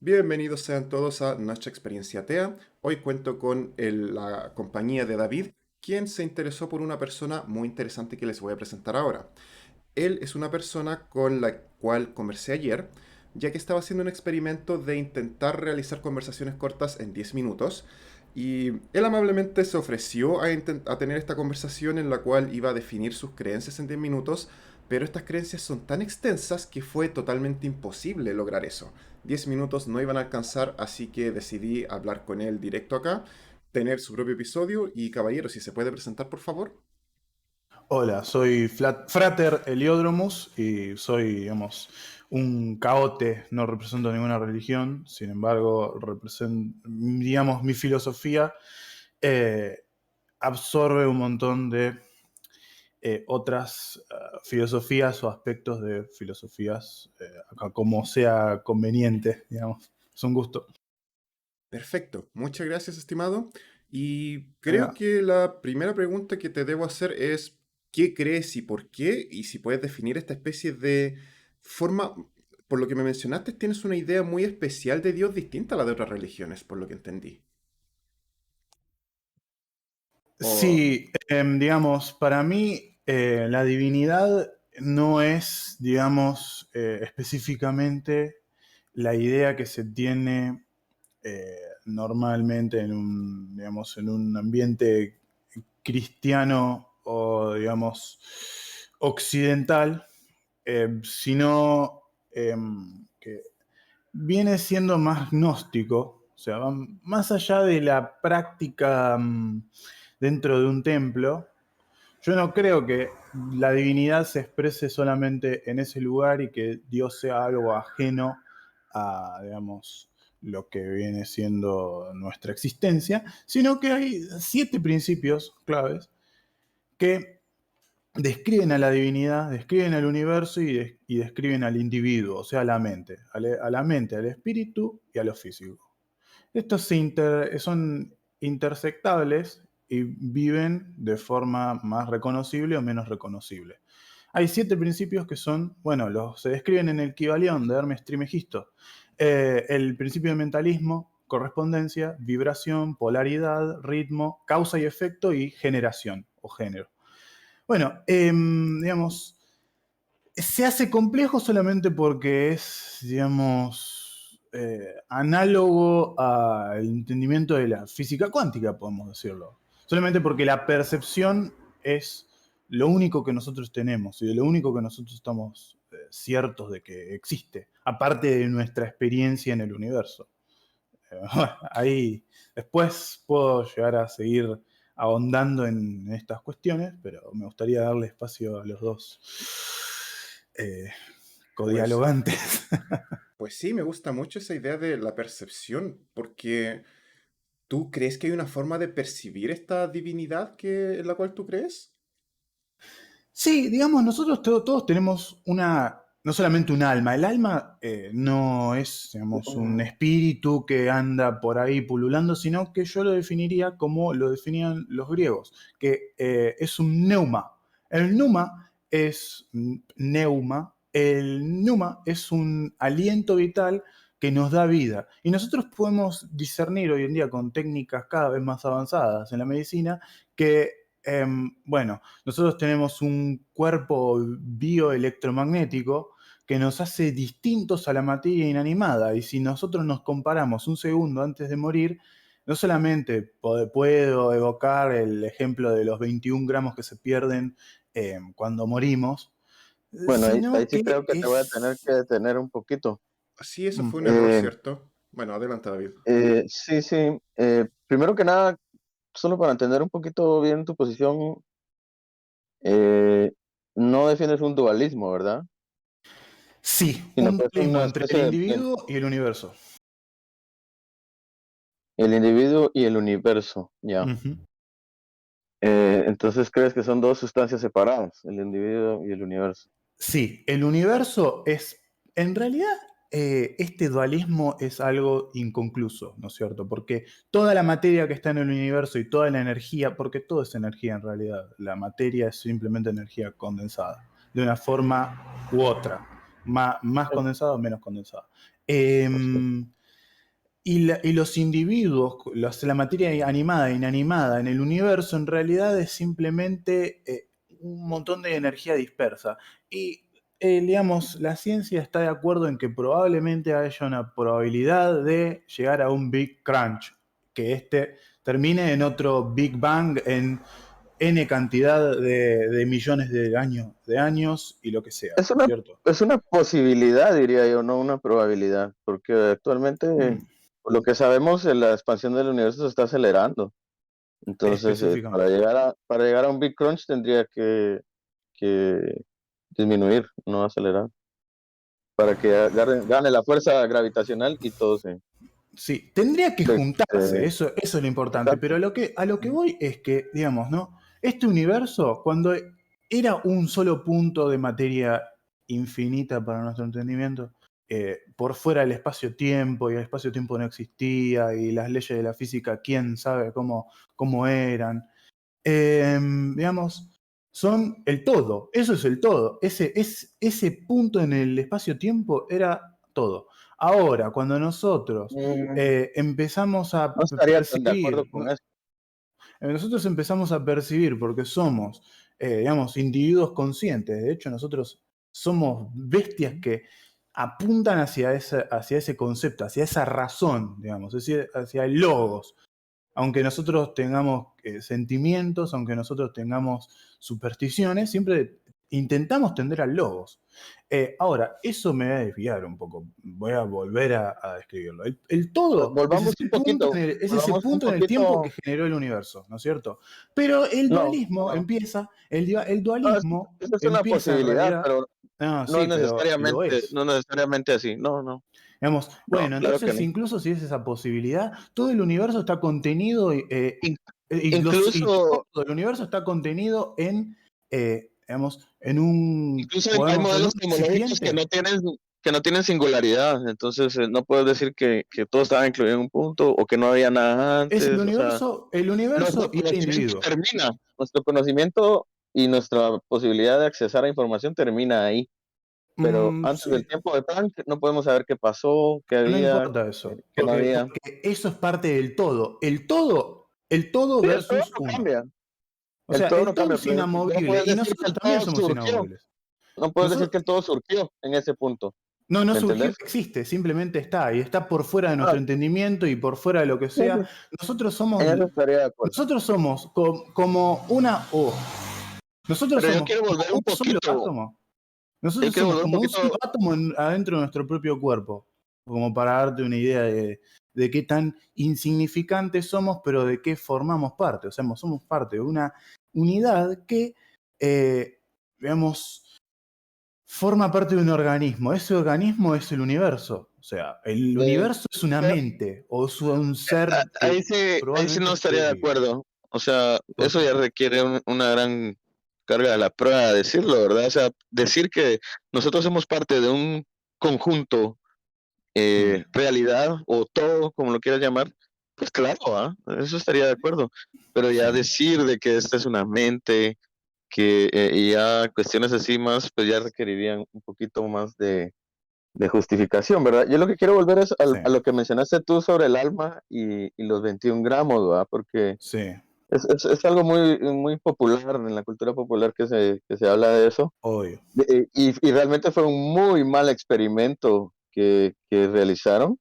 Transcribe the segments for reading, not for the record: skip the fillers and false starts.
Bienvenidos sean todos a nuestra experiencia TEA. Hoy cuento con la compañía de David, quien se interesó por una persona muy interesante que les voy a presentar ahora. Él es una persona con la cual conversé ayer, ya que estaba haciendo un experimento de intentar realizar conversaciones cortas en 10 minutos. Y él amablemente se ofreció a tener esta conversación en la cual iba a definir sus creencias en 10 minutos, pero estas creencias son tan extensas que fue totalmente imposible lograr eso. 10 minutos no iban a alcanzar, así que decidí hablar con él directo acá, tener su propio episodio y caballero, si se puede presentar por favor. Hola, soy Frater Heliodromus y soy, digamos, un caote, no represento ninguna religión, sin embargo, digamos, mi filosofía eh, absorbe un montón de otras filosofías o aspectos de filosofías, como sea conveniente, digamos. Es un gusto. Perfecto, muchas gracias, estimado. Y creo Venga. que la primera pregunta que te debo hacer es, ¿qué crees y por qué? Y si puedes definir esta especie de forma, por lo que me mencionaste, tienes una idea muy especial de Dios distinta a la de otras religiones, por lo que entendí. O, Sí, digamos, para mí la divinidad no es, digamos, específicamente la idea que se tiene normalmente digamos, en un ambiente cristiano o, digamos, occidental, sino que viene siendo más gnóstico, o sea, va más allá de la práctica dentro de un templo. Yo no creo que la divinidad se exprese solamente en ese lugar y que Dios sea algo ajeno a, digamos, lo que viene siendo nuestra existencia, sino que hay 7 principios claves que describen a la divinidad, describen al universo y describen al individuo, o sea, a la mente, a la mente, al espíritu y a lo físico. Estos son intersectables y viven de forma más reconocible o menos reconocible. Hay 7 principios que son, bueno, se describen en el Kybalión de Hermes Trismegisto. El principio de mentalismo, correspondencia, vibración, polaridad, ritmo, causa y efecto y generación o género. Bueno, digamos, se hace complejo solamente porque es, digamos, análogo al entendimiento de la física cuántica, podemos decirlo. Solamente porque la percepción es lo único que nosotros tenemos y de lo único que nosotros estamos ciertos de que existe, aparte de nuestra experiencia en el universo. Ahí después puedo llegar a seguir ahondando en estas cuestiones, pero me gustaría darle espacio a los dos eh, pues, codialogantes. pues sí, me gusta mucho esa idea de la percepción, porque ¿tú crees que hay una forma de percibir esta divinidad en la cual tú crees? Sí, digamos, nosotros todos tenemos no solamente un alma, el alma no es, digamos, un espíritu que anda por ahí pululando, sino que yo lo definiría como lo definían los griegos, que es un neuma. El neuma el neuma es un aliento vital que nos da vida. Y nosotros podemos discernir hoy en día con técnicas cada vez más avanzadas en la medicina que, bueno, nosotros tenemos un cuerpo bioelectromagnético que nos hace distintos a la materia inanimada. Y si nosotros nos comparamos un segundo antes de morir, no solamente puedo evocar el ejemplo de los 21 gramos que se pierden cuando morimos, Bueno, ahí sino sí que creo que te voy a tener que detener un poquito. Sí, eso mm, fue un error, Eh, ¿cierto? Bueno, adelante, David. sí, sí. Primero que nada, solo para entender un poquito bien tu posición, eh, no defiendes un dualismo, ¿verdad? sí, Sino un que es dualismo una entre el especie individuo y el universo. el individuo y el universo, ya. Ujú. Entonces crees que son dos sustancias separadas, el individuo y el universo. Sí, el universo es, en realidad, este dualismo es algo inconcluso, ¿no es cierto? Porque toda la materia que está en el universo y toda la energía, porque todo es energía en realidad, la materia es simplemente energía condensada, de una forma u otra, más Sí, condensada o menos condensada. por Em, supuesto. y los individuos, la materia animada e inanimada en el universo en realidad es simplemente un montón de energía dispersa. Y digamos, la ciencia está de acuerdo en que probablemente haya una probabilidad de llegar a un Big Crunch, que termine en otro Big Bang en N cantidad de millones de años y lo que sea, Es ¿no es una, cierto? es una posibilidad, diría yo, no una probabilidad, porque actualmente, Mm, por lo que sabemos, la expansión del universo se está acelerando. Entonces, específicamente. para llegar a un Big Crunch tendría que disminuir, no acelerar, para que gane la fuerza gravitacional y todo se... Sí, tendría que juntarse, se- eso es lo importante, pero exacto. a lo que voy es que, digamos, ¿no? Este universo, cuando era un solo punto de materia infinita para nuestro entendimiento, por fuera del espacio-tiempo, y el espacio-tiempo no existía, y las leyes de la física, quién sabe cómo eran, digamos, son el todo, eso es el todo, ese punto en el espacio-tiempo era todo. Ahora, cuando nosotros Mm, empezamos a no estaría tan de acuerdo percibir, con eso. nosotros empezamos a percibir porque somos, digamos, individuos conscientes, de hecho nosotros somos bestias que apuntan hacia ese concepto, hacia esa razón, digamos, hacia el logos. Aunque nosotros tengamos sentimientos, aunque nosotros tengamos supersticiones, siempre intentamos tender al logos. Ahora, eso me va a desviar un poco. Voy a volver a describirlo. El todo es Volvamos un poquito, ese volvamos un punto en el tiempo que poquito, generó el universo, ¿no es cierto? Pero no, no, el no, dualismo eso es una empieza en posibilidad, realidad. pero No, no es sí, pero lo necesariamente, es. no necesariamente así. No, no, Digamos, no, bueno, claro que entonces no. incluso si es esa posibilidad, todo el universo está contenido In- y incluso, todo el universo está contenido digamos, en un, incluso hay podemos, en un modelos cosmológicos recipiente. que no tienen singularidad. Entonces, no puedes decir que todo estaba incluido en un punto o que no había nada Es antes. O sea, el universo nuestro y el conocimiento individuo. termina, nuestro conocimiento y nuestra posibilidad de accesar a información termina ahí. Pero antes Sí, del tiempo de Planck no podemos saber qué pasó, qué no había, importa eso, qué no había. porque eso es parte del todo. El todo Sí, el todo versus no uno. cambia, O el sea, todo el no todo cambia, es pero no inamovible puedes y decir que nosotros el también todo somos surgió, inamovibles. no puedes decir que Nosotros, el todo surgió en ese punto, no ¿me surgió, entendés? existe, simplemente está y está por fuera de Ah, nuestro entendimiento y por fuera de lo que sí, sea. sí, Nosotros somos, en eso estaría de acuerdo. nosotros somos como nosotros Pero yo somos quiero como volver un un solo poquito, átomo. yo Nosotros quiero somos volver un como un solo poquito, átomo adentro de nuestro propio cuerpo, como para darte una idea de qué tan insignificantes somos, pero de qué formamos parte. O sea, somos parte de una unidad que, digamos, forma parte de un organismo. Ese organismo es el universo. O sea, el de- universo es una mente o es un ser que ahí sí no probablemente estaría esté de vivo. acuerdo. O sea, ¿Por eso qué? ya requiere una gran carga de la prueba de decirlo, ¿verdad? O sea, decir que nosotros somos parte de un conjunto, Mm. realidad o todo, como lo quieras llamar, pues claro, ¿ah? Eso estaría de acuerdo. Pero Sí. ya decir de que esta es una mente, que y ya cuestiones así más, pues ya requerirían un poquito más de justificación, ¿verdad? Yo lo que quiero volver es Sí. a lo que mencionaste tú sobre el alma y los 21 gramos, ¿verdad? Porque Sí. es algo muy, muy popular en la cultura popular que se habla de eso. Obvio. Y realmente fue un muy mal experimento que realizaron,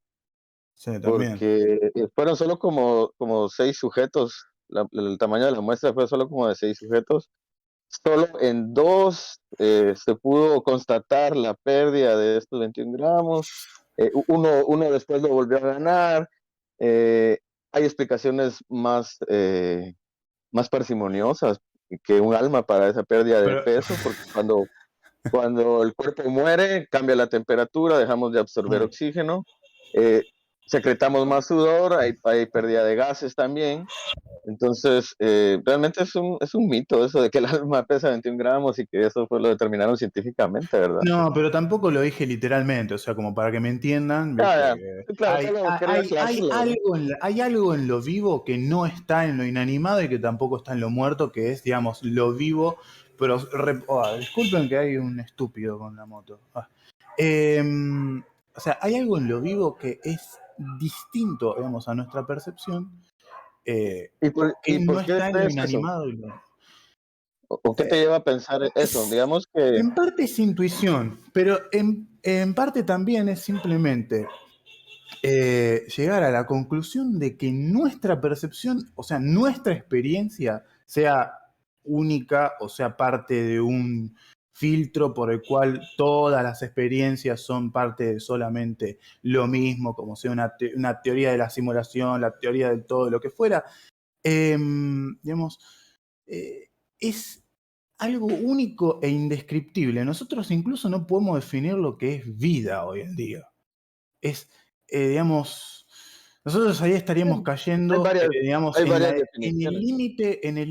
Sí, también. porque fueron solo como 6 sujetos. El tamaño de la muestra fue solo como de 6 sujetos. Solo en dos se pudo constatar la pérdida de estos 21 gramos. Uno después lo volvió a ganar. Eh, Hay explicaciones más parsimoniosas que un alma para esa pérdida de Pero, peso, porque cuando el cuerpo muere, cambia la temperatura, dejamos de absorber mm. oxígeno, eh, secretamos más sudor, hay pérdida de gases también. Entonces, realmente es un mito eso de que el alma pesa 21 gramos y que eso fue lo determinaron científicamente, ¿verdad? No, pero tampoco lo dije literalmente, o sea, como para que me entiendan, Ya, ¿viste? ya. Sí, claro, solo quería aclararlo, ¿verdad? Hay algo en lo vivo que no está en lo inanimado y que tampoco está en lo muerto, que es, digamos, lo vivo, pero disculpen que hay un estúpido con la moto. O sea, hay algo en lo vivo que es distinto, digamos, a nuestra percepción, ¿Y que no por qué está en lo crees eso? inanimado. ¿O qué te Eh, lleva a pensar eso? es- Digamos que, en parte es intuición, pero en parte también es simplemente llegar a la conclusión de que nuestra percepción, o sea, nuestra experiencia, sea única o sea parte de un filtro por el cual todas las experiencias son parte de solamente lo mismo, como sea una teoría de la simulación, la teoría del todo, lo que fuera, digamos, eh, es algo único e indescriptible. Nosotros incluso no podemos definir lo que es vida hoy en día. Es, digamos, nosotros ahí estaríamos hay cayendo, varias, digamos, hay varias en el definiciones.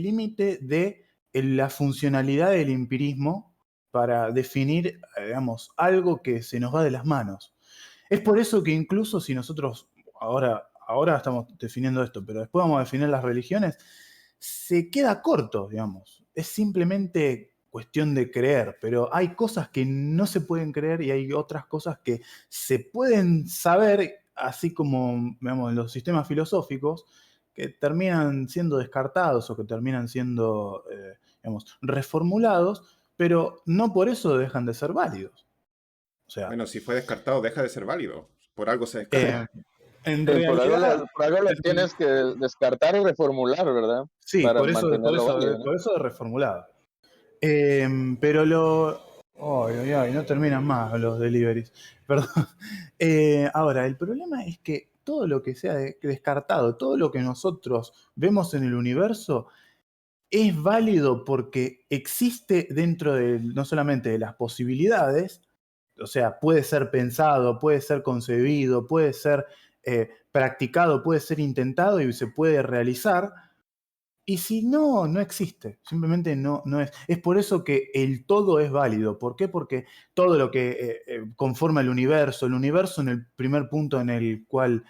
límite de la funcionalidad del empirismo para definir, digamos, algo que se nos va de las manos. Es por eso que incluso si nosotros ahora estamos definiendo esto, pero después vamos a definir las religiones, se queda corto, digamos. Es simplemente cuestión de creer, pero hay cosas que no se pueden creer y hay otras cosas que se pueden saber, así como, digamos, en los sistemas filosóficos, que terminan siendo descartados o que terminan siendo, digamos, reformulados, pero no por eso dejan de ser válidos. O sea, Bueno, si fue descartado, deja de ser válido. Por algo se eh, descarta. en Sí, realidad, por algo lo tienes que descartar o reformular, ¿verdad? sí, Para por eso, por mantenerlo eso, válido, ¿no? por eso reformulado. Pero ay, ay, ay, no terminan más los deliveries. Perdón. Ahora, el problema es que todo lo que sea descartado, todo lo que nosotros vemos en el universo, es válido porque existe dentro de, no solamente de las posibilidades, o sea, puede ser pensado, puede ser concebido, puede ser practicado, puede ser intentado y se puede realizar. Y si no, no existe. Simplemente no es. Es por eso que el todo es válido. ¿Por qué? Porque todo lo que conforma el universo en el primer punto en el cual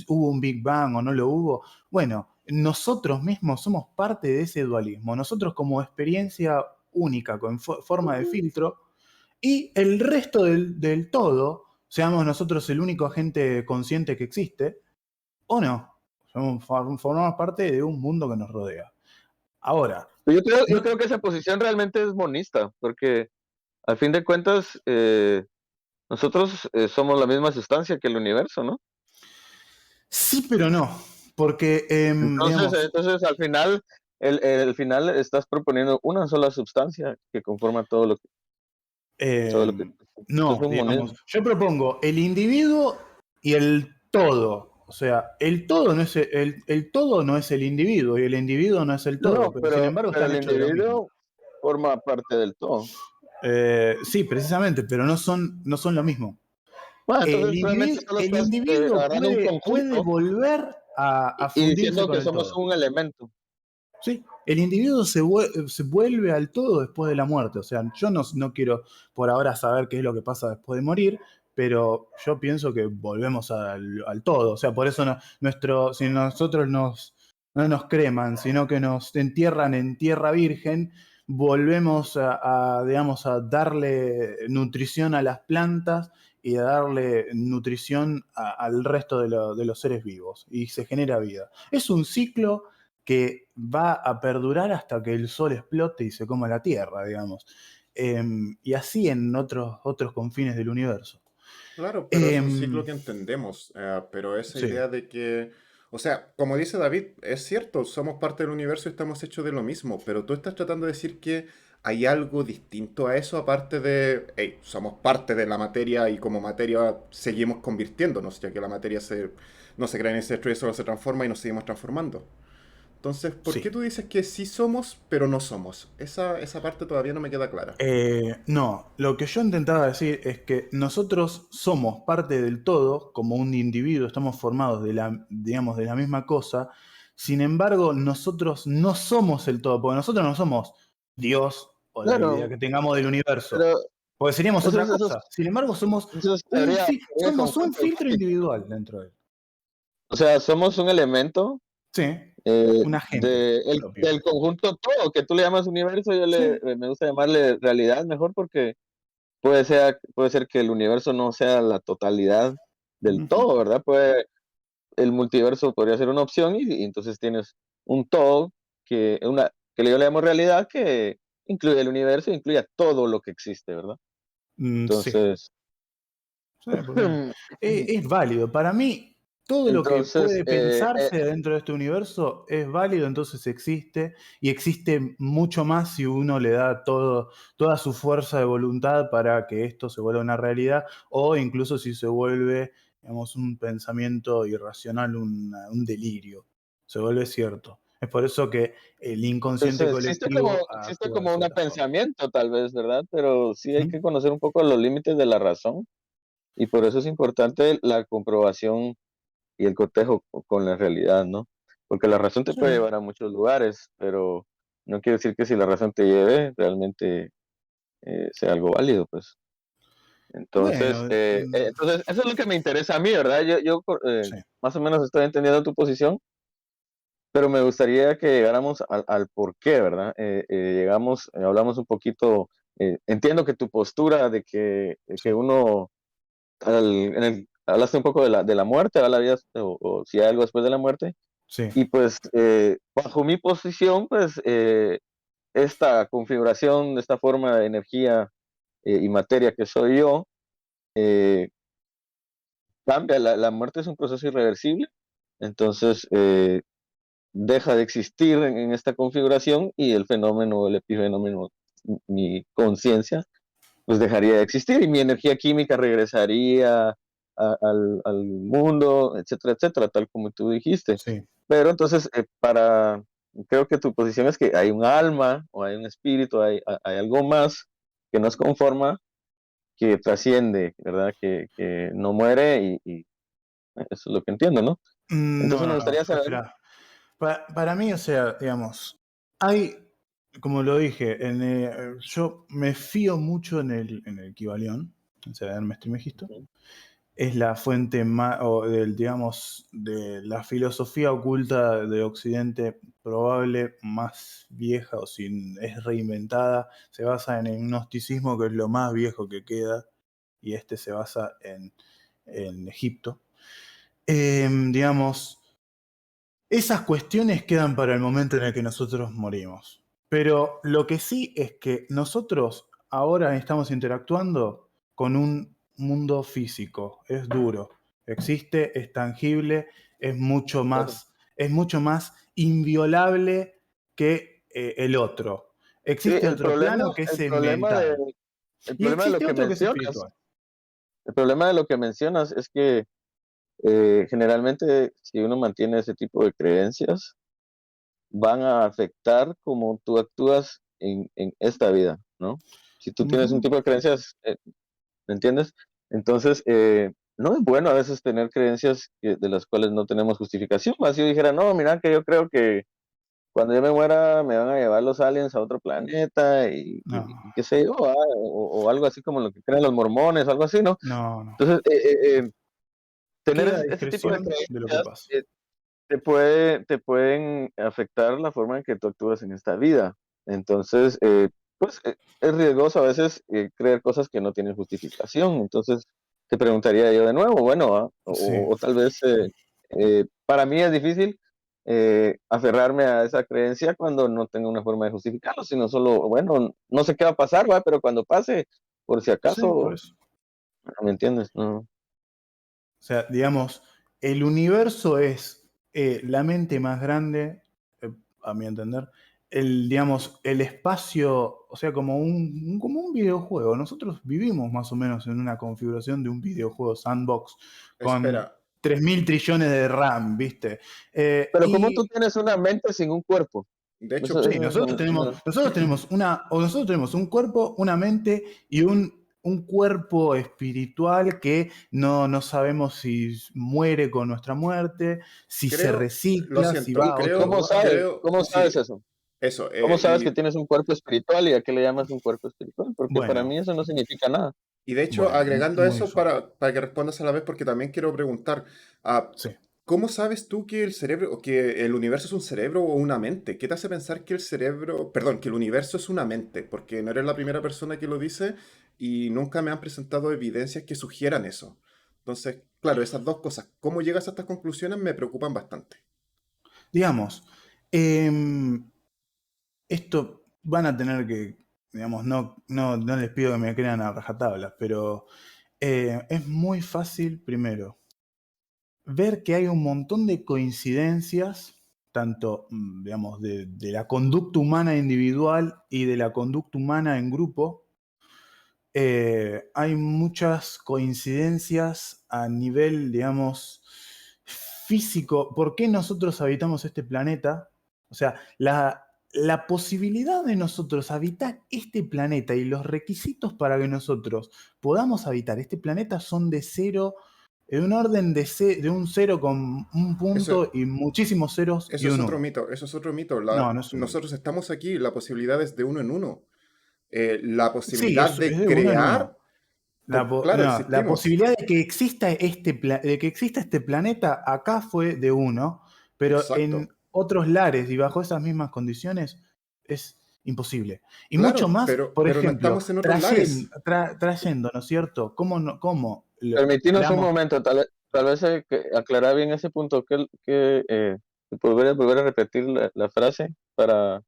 hubo un Big Bang o no lo hubo, bueno, nosotros mismos somos parte de ese dualismo. Nosotros como experiencia única, con forma de filtro, y el resto del todo, seamos nosotros el único agente consciente que existe, o no. Formamos parte de un mundo que nos rodea. Ahora, Yo no, creo que esa posición realmente es monista, porque al fin de cuentas, nosotros somos la misma sustancia que el universo, ¿no? sí, pero no. Porque, digamos, Entonces al final estás proponiendo una sola sustancia que conforma todo eh, lo que es no, un digamos, monismo. yo propongo el individuo y el todo. O sea, el todo no es el todo no es el individuo y el individuo no es el todo, No, pero sin embargo pero están el hechos de lo mismo. individuo forma parte del todo. Sí, precisamente, pero no son lo mismo. Bueno, El entonces realmente individuo, solo el estás individuo agarrando un puede conjunto volver a y fundirse diciendo con que el somos todo. un elemento. Sí, el individuo se vuelve al todo después de la muerte. O sea, yo no quiero por ahora saber qué es lo que pasa después de morir, pero yo pienso que volvemos al todo. O sea, por eso si nosotros no nos creman, sino que nos entierran en tierra virgen, volvemos digamos, a darle nutrición a las plantas y a darle nutrición al resto de los seres vivos. Y se genera vida. Es un ciclo que va a perdurar hasta que el sol explote y se coma la Tierra, digamos. Y así en otros confines del universo. Claro, pero es un ciclo Em, que entendemos, pero esa sí. idea de que, o sea, como dice David, es cierto, somos parte del universo y estamos hechos de lo mismo, pero tú estás tratando de decir que hay algo distinto a eso, aparte de, hey, somos parte de la materia y como materia seguimos convirtiéndonos, ya que la materia no se crea ni se destruye, solo se transforma y nos seguimos transformando. Entonces, ¿por qué Sí. tú dices que sí somos, pero no somos? Esa parte todavía no me queda clara. No, lo que yo intentaba decir es que nosotros somos parte del todo, como un individuo, estamos formados digamos, de la misma cosa. Sin embargo, nosotros no somos el todo, porque nosotros no somos Dios o la idea Claro, que tengamos del universo, pero porque seríamos eso, otra es- eso, cosa. es- Sin embargo, somos eso es teoría somos un filtro conspiranoica. individual dentro de él. O sea, somos un elemento Sí, un agente propio. del conjunto todo, que tú le llamas universo, Sí, me gusta llamarle realidad mejor porque puede ser que el universo no sea la totalidad, del Ujú. todo, ¿verdad? El multiverso podría ser una opción y entonces tienes un todo que yo le llamo realidad que incluye el universo, incluye a todo lo que existe, ¿verdad? Sí, Entonces, sí, ¿por qué no? Es válido. Para mí, todo lo que entonces, puede pensarse dentro de este universo es válido, entonces existe, y existe mucho más si uno le da toda su fuerza de voluntad para que esto se vuelva una realidad, o incluso si se vuelve, digamos, un pensamiento irracional, un delirio, se vuelve cierto. Es por eso que el inconsciente colectivo existe actúa de como un cierta forma. pensamiento tal vez, ¿verdad? Pero sí hay ¿Mm? que conocer un poco los límites de la razón y por eso es importante la comprobación y el cotejo con la realidad, ¿no? Porque la razón te Sí. puede llevar a muchos lugares, pero no quiere decir que si la razón te lleve, realmente sea algo válido, pues. Bueno, Entonces, eso es lo que me interesa a mí, ¿verdad? sí, Más o menos estoy entendiendo tu posición, pero me gustaría que llegáramos al por qué, ¿verdad? Hablamos un poquito, entiendo que tu postura de que sí, uno, hablaste un poco de la muerte, ¿verdad? La vida, o si hay algo después de la muerte, sí. y pues bajo mi posición, pues esta configuración, de esta forma de energía y materia que soy yo, eh, cambia, la muerte es un proceso irreversible, entonces deja de existir en esta configuración y el fenómeno, el epifenómeno, mi conciencia, pues dejaría de existir y mi energía química regresaría al mundo, etcétera, etcétera, tal como tú dijiste. Sí. Pero entonces, creo que tu posición es que hay un alma o hay un espíritu, hay algo más que nos conforma, que trasciende, ¿verdad? Que no muere y eso es lo que entiendo, ¿no? No, Entonces me no, no, gustaría saber. espera. Para mí, o sea, digamos, hay, como lo dije, yo me fío mucho en el Kybalión, o sea, en Hermes Trismegisto. Ujú. Es la fuente más, o del, digamos, de la filosofía oculta de Occidente probable más vieja, o si es reinventada, se basa en el gnosticismo, que es lo más viejo que queda, y este se basa en Egipto. Digamos, esas cuestiones quedan para el momento en el que nosotros morimos. Pero lo que sí es que nosotros ahora estamos interactuando con un mundo físico, es duro, existe, es tangible, Claro. es mucho más inviolable que el otro. Sí, Existe otro plano que es mental el y problema de lo existe que otro que es mencionas, espiritual. el problema de lo que mencionas es que generalmente si uno mantiene ese tipo de creencias, van a afectar cómo tú actúas en esta vida, ¿no? Si tú tienes un Ujú. tipo de creencias, ¿me entiendes? Entonces, no es bueno a veces tener creencias de las cuales no tenemos justificación. Así yo dijera, no, mira que yo creo que cuando yo me muera me van a llevar los aliens a otro planeta No, y qué sé yo, o algo así como lo que creen los mormones, algo así, ¿no? no, no. Entonces, tener Queda a ese tipo de discreción de lo que creencias pasa. te pueden afectar la forma en que tú actúas en esta vida. Entonces, pues es riesgoso a veces creer cosas que no tienen justificación. Entonces, te preguntaría yo de nuevo, bueno, Sí. o tal vez para mí es difícil aferrarme a esa creencia cuando no tengo una forma de justificarlo, sino solo, bueno, no sé qué va a pasar, ¿va? Pero cuando pase, por si Sí, por acaso, eso. ¿me entiendes? No. O sea, digamos, el universo es la mente más grande, a mi entender, digamos, el espacio, o sea, como un videojuego. Nosotros vivimos más o menos en una configuración de un videojuego sandbox con Espera, 3.000 trillones de RAM, ¿viste? Pero ¿cómo tú Y tienes una mente sin un cuerpo? de hecho, sí, Eso nosotros tenemos, no. nosotros tenemos nosotros tenemos un cuerpo, una mente y un cuerpo espiritual que no sabemos si muere con nuestra muerte, si se lo recicla, si siento, va a ¿Y otro cómo lugar. sabes? creo, ¿Cómo sabes sí, eso? eso, ¿Cómo sabes que tienes un cuerpo espiritual y a qué le llamas un cuerpo espiritual? Porque para Bueno, mí eso no significa nada. y de hecho, bueno, agregando a muy eso fácil. para que respondas a la vez, porque también quiero preguntar, ah, Sí. ¿cómo sabes tú que el cerebro, o que el universo es un cerebro o una mente? ¿Qué te hace pensar que el cerebro, perdón, que el universo es una mente? Porque no eres la primera persona que lo dice y nunca me han presentado evidencias que sugieran eso. Entonces, claro, esas dos cosas, ¿cómo llegas a estas conclusiones? Me preocupan bastante. Digamos, em, esto van a tener que, digamos, no les pido que me crean a rajatabla, pero es muy fácil, primero, ver que hay un montón de coincidencias, tanto, digamos, de la conducta humana individual y de la conducta humana en grupo. Hay muchas coincidencias a nivel, digamos, físico. ¿Por qué nosotros habitamos este planeta? O sea, la posibilidad de nosotros habitar este planeta y los requisitos para que nosotros podamos habitar este planeta son de cero, en un orden de un cero con un Eso, punto y muchísimos ceros y eso es un otro uno. mito, eso es otro mito. No, no es un mito. Nosotros estamos aquí, la posibilidad es de uno en uno. La Sí, posibilidad es de de uno en uno. crear, claro, No, la existimos. posibilidad de que exista de que exista este planeta acá fue de uno, pero en Exacto. otros lares y bajo esas mismas condiciones es imposible. Y mucho Claro, más, por pero no ejemplo, estamos en otros lares. trayendo, ¿no es cierto? ¿Cómo, Permitinos un hablamos? momento, tal vez que aclarar bien ese punto, que volver a repetir la frase para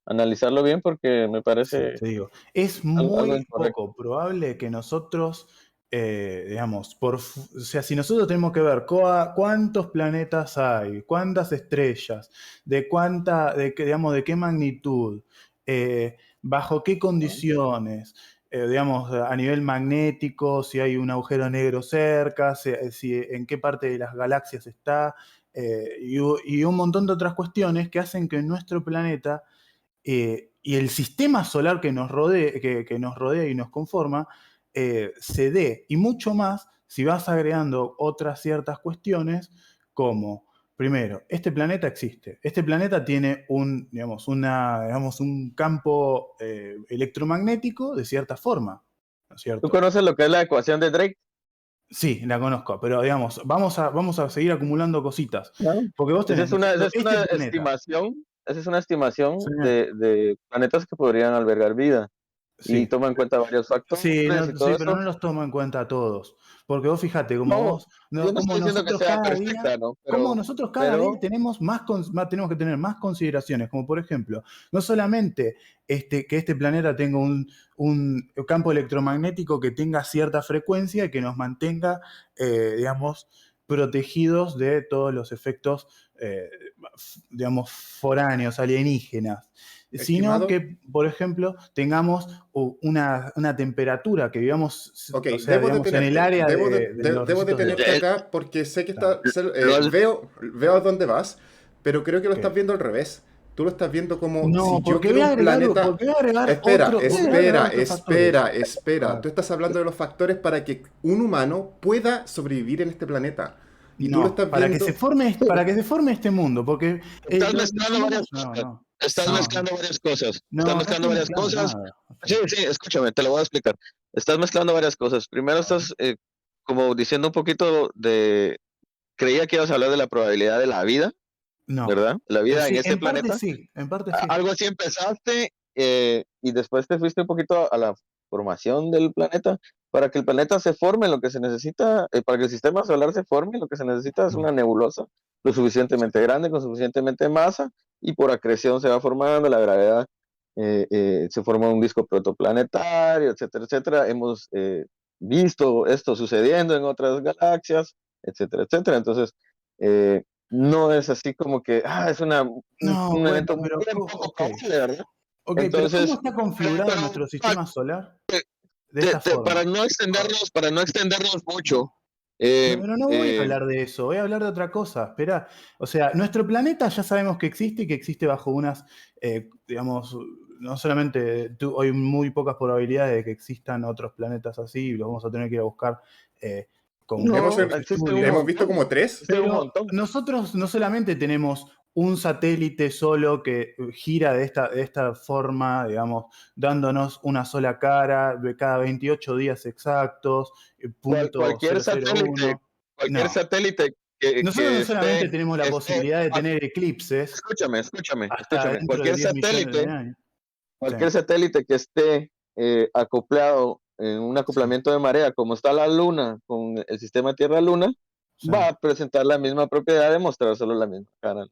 analizarlo bien, porque me Sí, parece te digo, es algo muy incorrecto. poco probable que nosotros, digamos, o sea, si nosotros tenemos que ver cuántos planetas hay, cuántas estrellas, digamos, de qué magnitud, bajo qué ¿No? condiciones, digamos, a nivel magnético, si hay un agujero negro cerca, en qué parte de las galaxias está, y un montón de otras cuestiones que hacen que nuestro planeta y el sistema solar que nos rodea y nos conforma se dé, y mucho más si vas agregando otras ciertas cuestiones como, primero, este planeta existe, este planeta tiene digamos, un campo electromagnético de cierta forma, ¿no es ¿Tú cierto? conoces lo que es la ecuación de Drake? Sí, la conozco, pero digamos, vamos a seguir acumulando cositas, No. porque vos tenés, ¿no es Esa cierto? es Este una planeta. estimación, esa es una estimación Sí, de planetas que podrían albergar vida y sí. toma en cuenta varios Sí, factores y sí, todo pero eso. no los tomo en cuenta a todos. Porque vos fíjate, No, yo no como estoy diciendo que nosotros sea cada día, perfecta, ¿no? como nosotros cada día Pero tenemos tenemos que tener más consideraciones, como por ejemplo, no solamente que este planeta tenga un campo electromagnético que tenga cierta frecuencia y que nos mantenga, digamos, protegidos de todos los efectos, digamos, foráneos, alienígenas, sino Estimado, que, por ejemplo, tengamos una temperatura, que vivamos, ok, o sea, debo digamos, en el detenerte. área de los Debo recitos de detenerte oro. acá porque sé que Claro. lo, veo a dónde vas, pero creo que lo estás Ok. viendo al revés. Tú lo estás viendo como No, si yo quiero un planeta. voy a agregar otros factores. A Espera. ver, Tú estás hablando de los factores para que un humano pueda sobrevivir en este planeta. Y tú lo no, estás viendo. para que se forme este mundo, porque estás los mezclando varias humanos, no, cosas. no, Estás no, no, mezclando varias cosas. Estás no, no mezclando estoy varias mezclando cosas. nada. Ok. Sí, sí, escúchame, te lo voy a explicar. Estás mezclando varias cosas. Primero A ver. estás como diciendo un poquito de... Creía que ibas a hablar de la probabilidad de la vida, No. ¿verdad? La vida en Sí, este planeta. en parte sí. Algo así empezaste y después te fuiste un poquito a la formación del planeta. Para que el planeta se forme, lo que se necesita, para que el sistema solar se forme, lo que se necesita es Mm, una nebulosa lo sí. suficientemente grande, con suficientemente masa, y por acreción se va formando, la gravedad se forma un disco protoplanetario, etcétera, etcétera. Hemos visto esto sucediendo en otras galaxias, etcétera, etcétera. Entonces, eh, no es así como que es No, un bueno, evento pero, bien poco ok. probable, ¿verdad? Ok, pero ¿cómo Entonces, está pero, configurado pero, nuestro pa- sistema solar? De esta para forma. para no extendernos mucho, No. eh, Pero no voy a eh, hablar de eso, voy a hablar de otra cosa. Espera, o sea, nuestro planeta ya sabemos que existe y que existe bajo unas, digamos, no solamente hay muy pocas probabilidades de que existan otros planetas así, y los vamos a tener que ir a buscar con Hemos, no, otros hemos estudios. visto como tres. existen un Pero montón. nosotros no solamente tenemos un satélite solo que gira de esta forma, digamos, dándonos una sola cara de cada 28 días exactos, punto Cualquier cero satélite, uno. No. Nosotros no solamente tenemos la que esté, posibilidad de tener eclipses hasta escúchame, dentro de 10 millones de años. Sí. cualquier satélite que esté acoplado en un Sí, acoplamiento de marea, como está la Luna con el sistema Tierra-Luna, sí. va a presentar la misma propiedad de mostrar solo la misma cara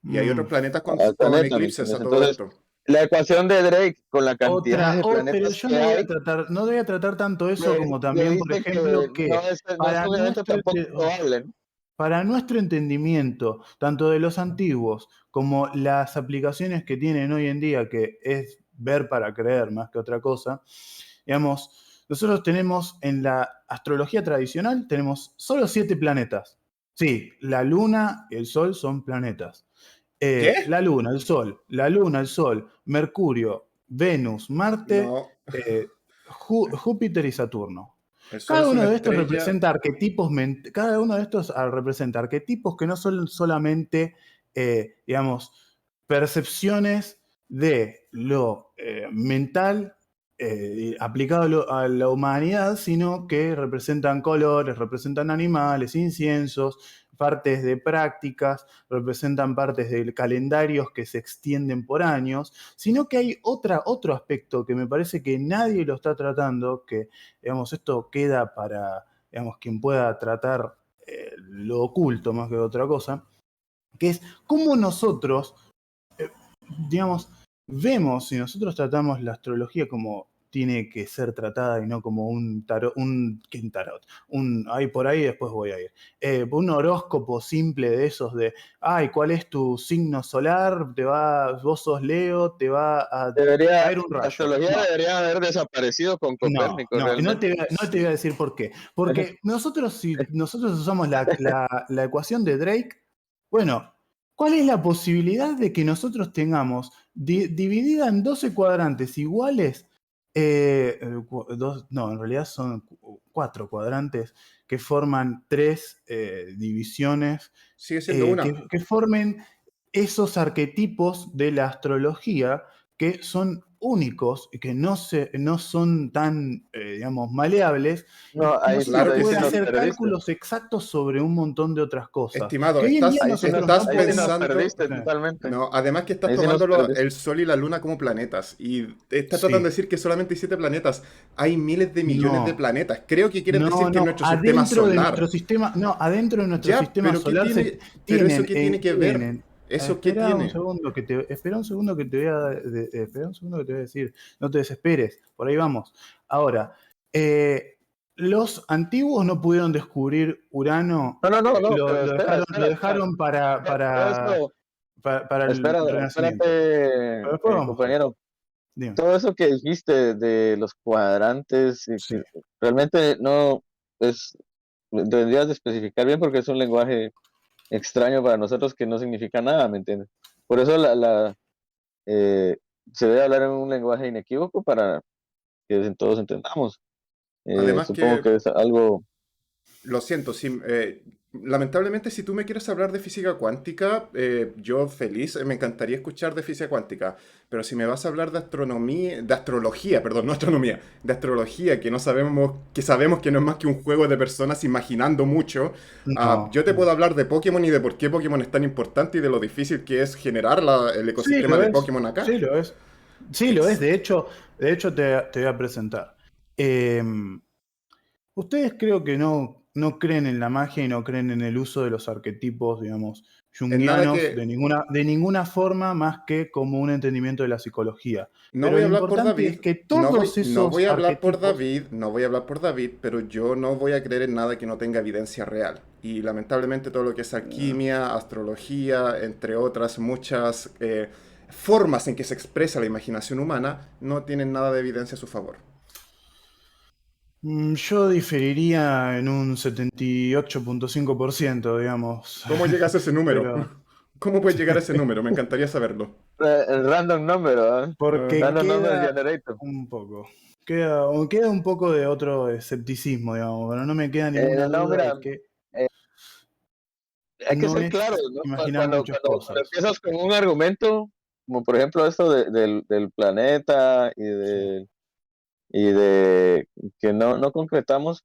Y hay Mm. otros planetas al con planeta, ¿me eclipses entiendes? a todo Entonces, esto. la ecuación de Drake con la cantidad de Pero planetas yo que no voy a hay, tratar, no voy a tratar tanto eso como le también, por dice que ejemplo, que no es para un evento nuestro, tampoco probable, ¿no? para nuestro entendimiento, tanto de los antiguos como las aplicaciones que tienen hoy en día, que es ver para creer más que otra cosa, digamos, nosotros tenemos en la astrología tradicional, tenemos solo 7 planetas. Sí, la Luna y el Sol son planetas. ¿Qué? La Luna, el Sol, Mercurio, Venus, Marte, No, Júpiter y Saturno. el Sol Cada es uno una de estos estrella. representa arquetipos, cada uno de estos representa arquetipos que no son solamente, digamos, percepciones de lo mental aplicado a la humanidad, sino que representan colores, representan animales, inciensos, partes de prácticas, representan partes de calendarios que se extienden por años, sino que hay otro aspecto que me parece que nadie lo está tratando, que digamos, esto queda para, digamos, quien pueda tratar lo oculto más que otra cosa, que es cómo nosotros, eh, digamos, vemos, si nosotros tratamos la astrología como tiene que ser tratada y no como un tarot, ¿qué un tarot? Ay, por ahí después voy a ir. Un horóscopo simple de esos de, ay, ¿cuál es tu signo solar? Vos sos Leo, te va a Debería, caer un la rayo. astrología No, debería haber desaparecido con no, Copérnico no, y realmente. no te voy a decir por qué. Porque nosotros, si nosotros usamos la ecuación de Drake, bueno, ¿cuál es la posibilidad de que nosotros tengamos dividida en 12 cuadrantes iguales? No, en realidad son 4 cuadrantes que forman 3 divisiones, Sigue siendo una. que formen esos arquetipos de la astrología que son únicos y que no son tan, digamos, maleables, No, y ahí sí, Claro nosotros que ahí sí poder nos sí. hacer perdiste. cálculos exactos sobre un montón de otras cosas, Estimado, que hoy en día nosotros no Ahí sí nos podemos... pensando. perdiste totalmente. No, además que estás Ahí sí nos tomando perdiste. el Sol y la Luna como planetas. Y estás tratando de Sí, decir que solamente hay 7 planetas. Hay miles de millones de no, planetas. Creo que quieres decir no, que en no, nuestro sistema adentro de nuestro solar. sistema, no, adentro de nuestro Ya, sistema pero ¿qué solar se tiene? Pero eso tienen, qué tiene que ver? tienen, ¿Eso qué tiene? espera un segundo que te voy a, espera un segundo que te voy a decir, no te desesperes, por ahí vamos. Ahora, eh, los antiguos no pudieron descubrir Urano, No, pero lo espera. dejaron Todo eso, para el Renacimiento. espérate, Pero después vamos a eso, compañero. dime. Todo eso que dijiste de los cuadrantes, y Sí. que realmente no es, deberías de especificar bien porque es un lenguaje extraño para nosotros que no significa nada, ¿me entiendes? Por eso eh, se debe hablar en un lenguaje inequívoco para que todos entendamos. Además Supongo que que es algo. lo siento, sí, lamentablemente si tú me quieres hablar de física cuántica, yo feliz, me encantaría escuchar de física cuántica, pero si me vas a hablar de astronomía, de astrología, perdón, no astronomía, de astrología, que sabemos que no es más que un juego de personas imaginando mucho, No, yo te puedo hablar de Pokémon y de por qué Pokémon es tan importante y de lo difícil que es generar el sí ecosistema lo de es, Pokémon acá. sí lo es. Sí, lo es. Ex- De hecho te voy a presentar. Eh, Ustedes creo que no creen en la magia y no creen en el uso de los arquetipos, digamos, en nada junguianos que de ninguna forma más que como un entendimiento de la psicología. No Pero voy a lo hablar por importante es David, que todos no esos voy a hablar por arquetipos, David, no voy a hablar por David, pero yo no voy a creer en nada que no tenga evidencia real. Y lamentablemente todo lo que es alquimia, astrología, entre otras muchas formas en que se expresa la imaginación humana, no tienen nada de evidencia a su favor. yo diferiría en un 78,5%, digamos. ¿Cómo llegas a ese número? Pero ¿Cómo puedes llegar a ese número? Me encantaría saberlo. El random number, ¿verdad? porque Random number queda generator. un poco. Queda un poco de otro escepticismo, digamos, pero no me queda ninguna No, duda mira, de que eh, hay que no ser es claros, ¿no? imaginar muchas Cuando cosas. empiezas con un argumento, como por ejemplo esto del planeta Sí. y de que no concretamos,